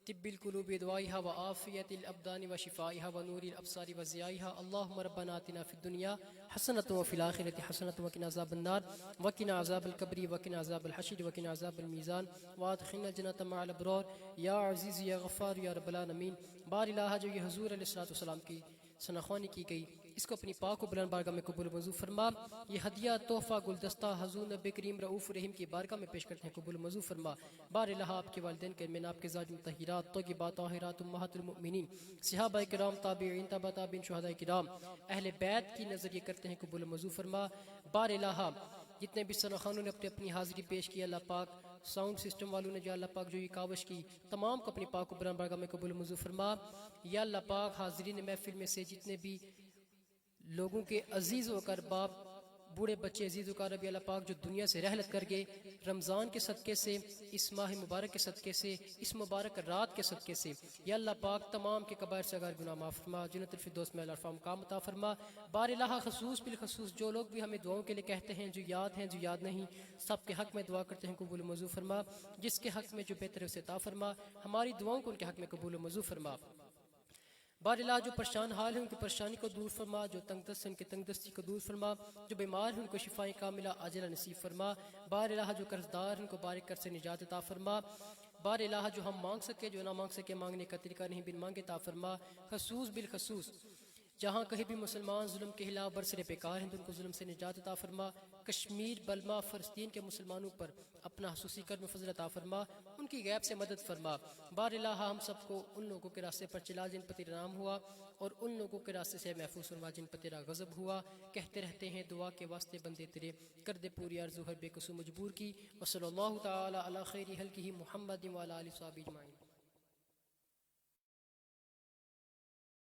طب القلوب دوائها وعافیت الابدان وشفائها ونور الابصار وضیائها اللہم ربنا آتنا فی الدنیا حسنۃ وفی الآخرۃ حسنۃ وقنا عذاب النار وقنا عذاب القبر وقنا عذاب الحشر وقنا عذاب الميزان وادخلنا الجنة مع الابرار یا عزیز یا غفار یا رب العالمین. بار الہ جو یہ حضور علیہ السلام کی ثناخوانی کی گئی اس کو اپنی پاک و بلند بارگاہ میں قبول منظور فرما. یہ ہدیہ تحفہ گلدستہ حضور نبی کریم رؤوف رحیم کی بارگاہ میں پیش کرتے ہیں، قبول منظور فرما. بار الہ آپ کے والدین کے من آپ کے زوج مطہرات طیبات طاہرات امہات المؤمنین صحابہ کرام تابعین تبع تابعین شہداء کرام اہل بیت کی نظر یہ کرتے ہیں، قبول منظور فرما. بار الہ جتنے بھی ثناخوانوں نے اپنی حاضری پیش کی، اللہ پاک ساؤنڈ سسٹم والوں نے جو اللہ پاک جو یہ کاوش کی، تمام کو اپنی پاک و بلند بارگاہ میں قبول منظور فرما. یا اللہ پاک حاضرین محفل میں سے جتنے بھی لوگوں کے عزیز و اقربا بوڑھے بچے عزیز وقار ربی اللہ پاک جو دنیا سے رحلت کر گئے، رمضان کے صدقے سے، اس ماہ مبارک کے صدقے سے، اس مبارک رات کے صدقے سے یا اللہ پاک تمام کے کبائر صغائر گناہ معاف فرما، جنت الفردوس میں اللہ مقام عطا فرما۔ بار الہ خصوص بالخصوص جو لوگ بھی ہمیں دعاؤں کے لیے کہتے ہیں، جو یاد ہیں جو یاد نہیں، سب کے حق میں دعا کرتے ہیں قبول و منظور فرما، جس کے حق میں جو بہتر ہے اسے عطا فرما، ہماری دعاؤں کو ان کے حق میں قبول و منظور فرما۔ بار الہ جو پریشان حال ہیں ان کی پریشانی کو دور فرما، جو تنگ دست ہیں ان کی تنگ دستی کو دور فرما، جو بیمار ہیں ان کو شفائیں کاملہ عاجلہ نصیب فرما۔ بار الہ جو قرض دار ہیں ان کو بارک کر سے نجات عطا فرما۔ بار الہ جو ہم مانگ سکے جو نہ مانگ سکے مانگنے کا طریقہ نہیں بن مانگے عطا فرما۔ خصوص بالخصوص جہاں کہیں بھی مسلمان ظلم کے خلاف برسر پیکار ہیں تو ان کو ظلم سے نجات عطا فرما۔ کشمیر بلما فلسطین کے مسلمانوں پر اپنا خصوصی کرم و فضل عطا فرما، ان کی غیب سے مدد فرما۔ بار الہ ہم سب کو ان لوگوں کے راستے پر چلا جن پر تیرا نام ہوا، اور ان لوگوں کے راستے سے محفوظ فرما جن پر تیرا غضب ہوا۔ کہتے رہتے ہیں دعا کے واسطے بندے تیرے، کر دے پوری آرزو ہر بے قصور مجبور کی۔ وصلی اللہ تعالی علی خیر خلقہ محمد وعلی آلہ وصحبہ اجمعین۔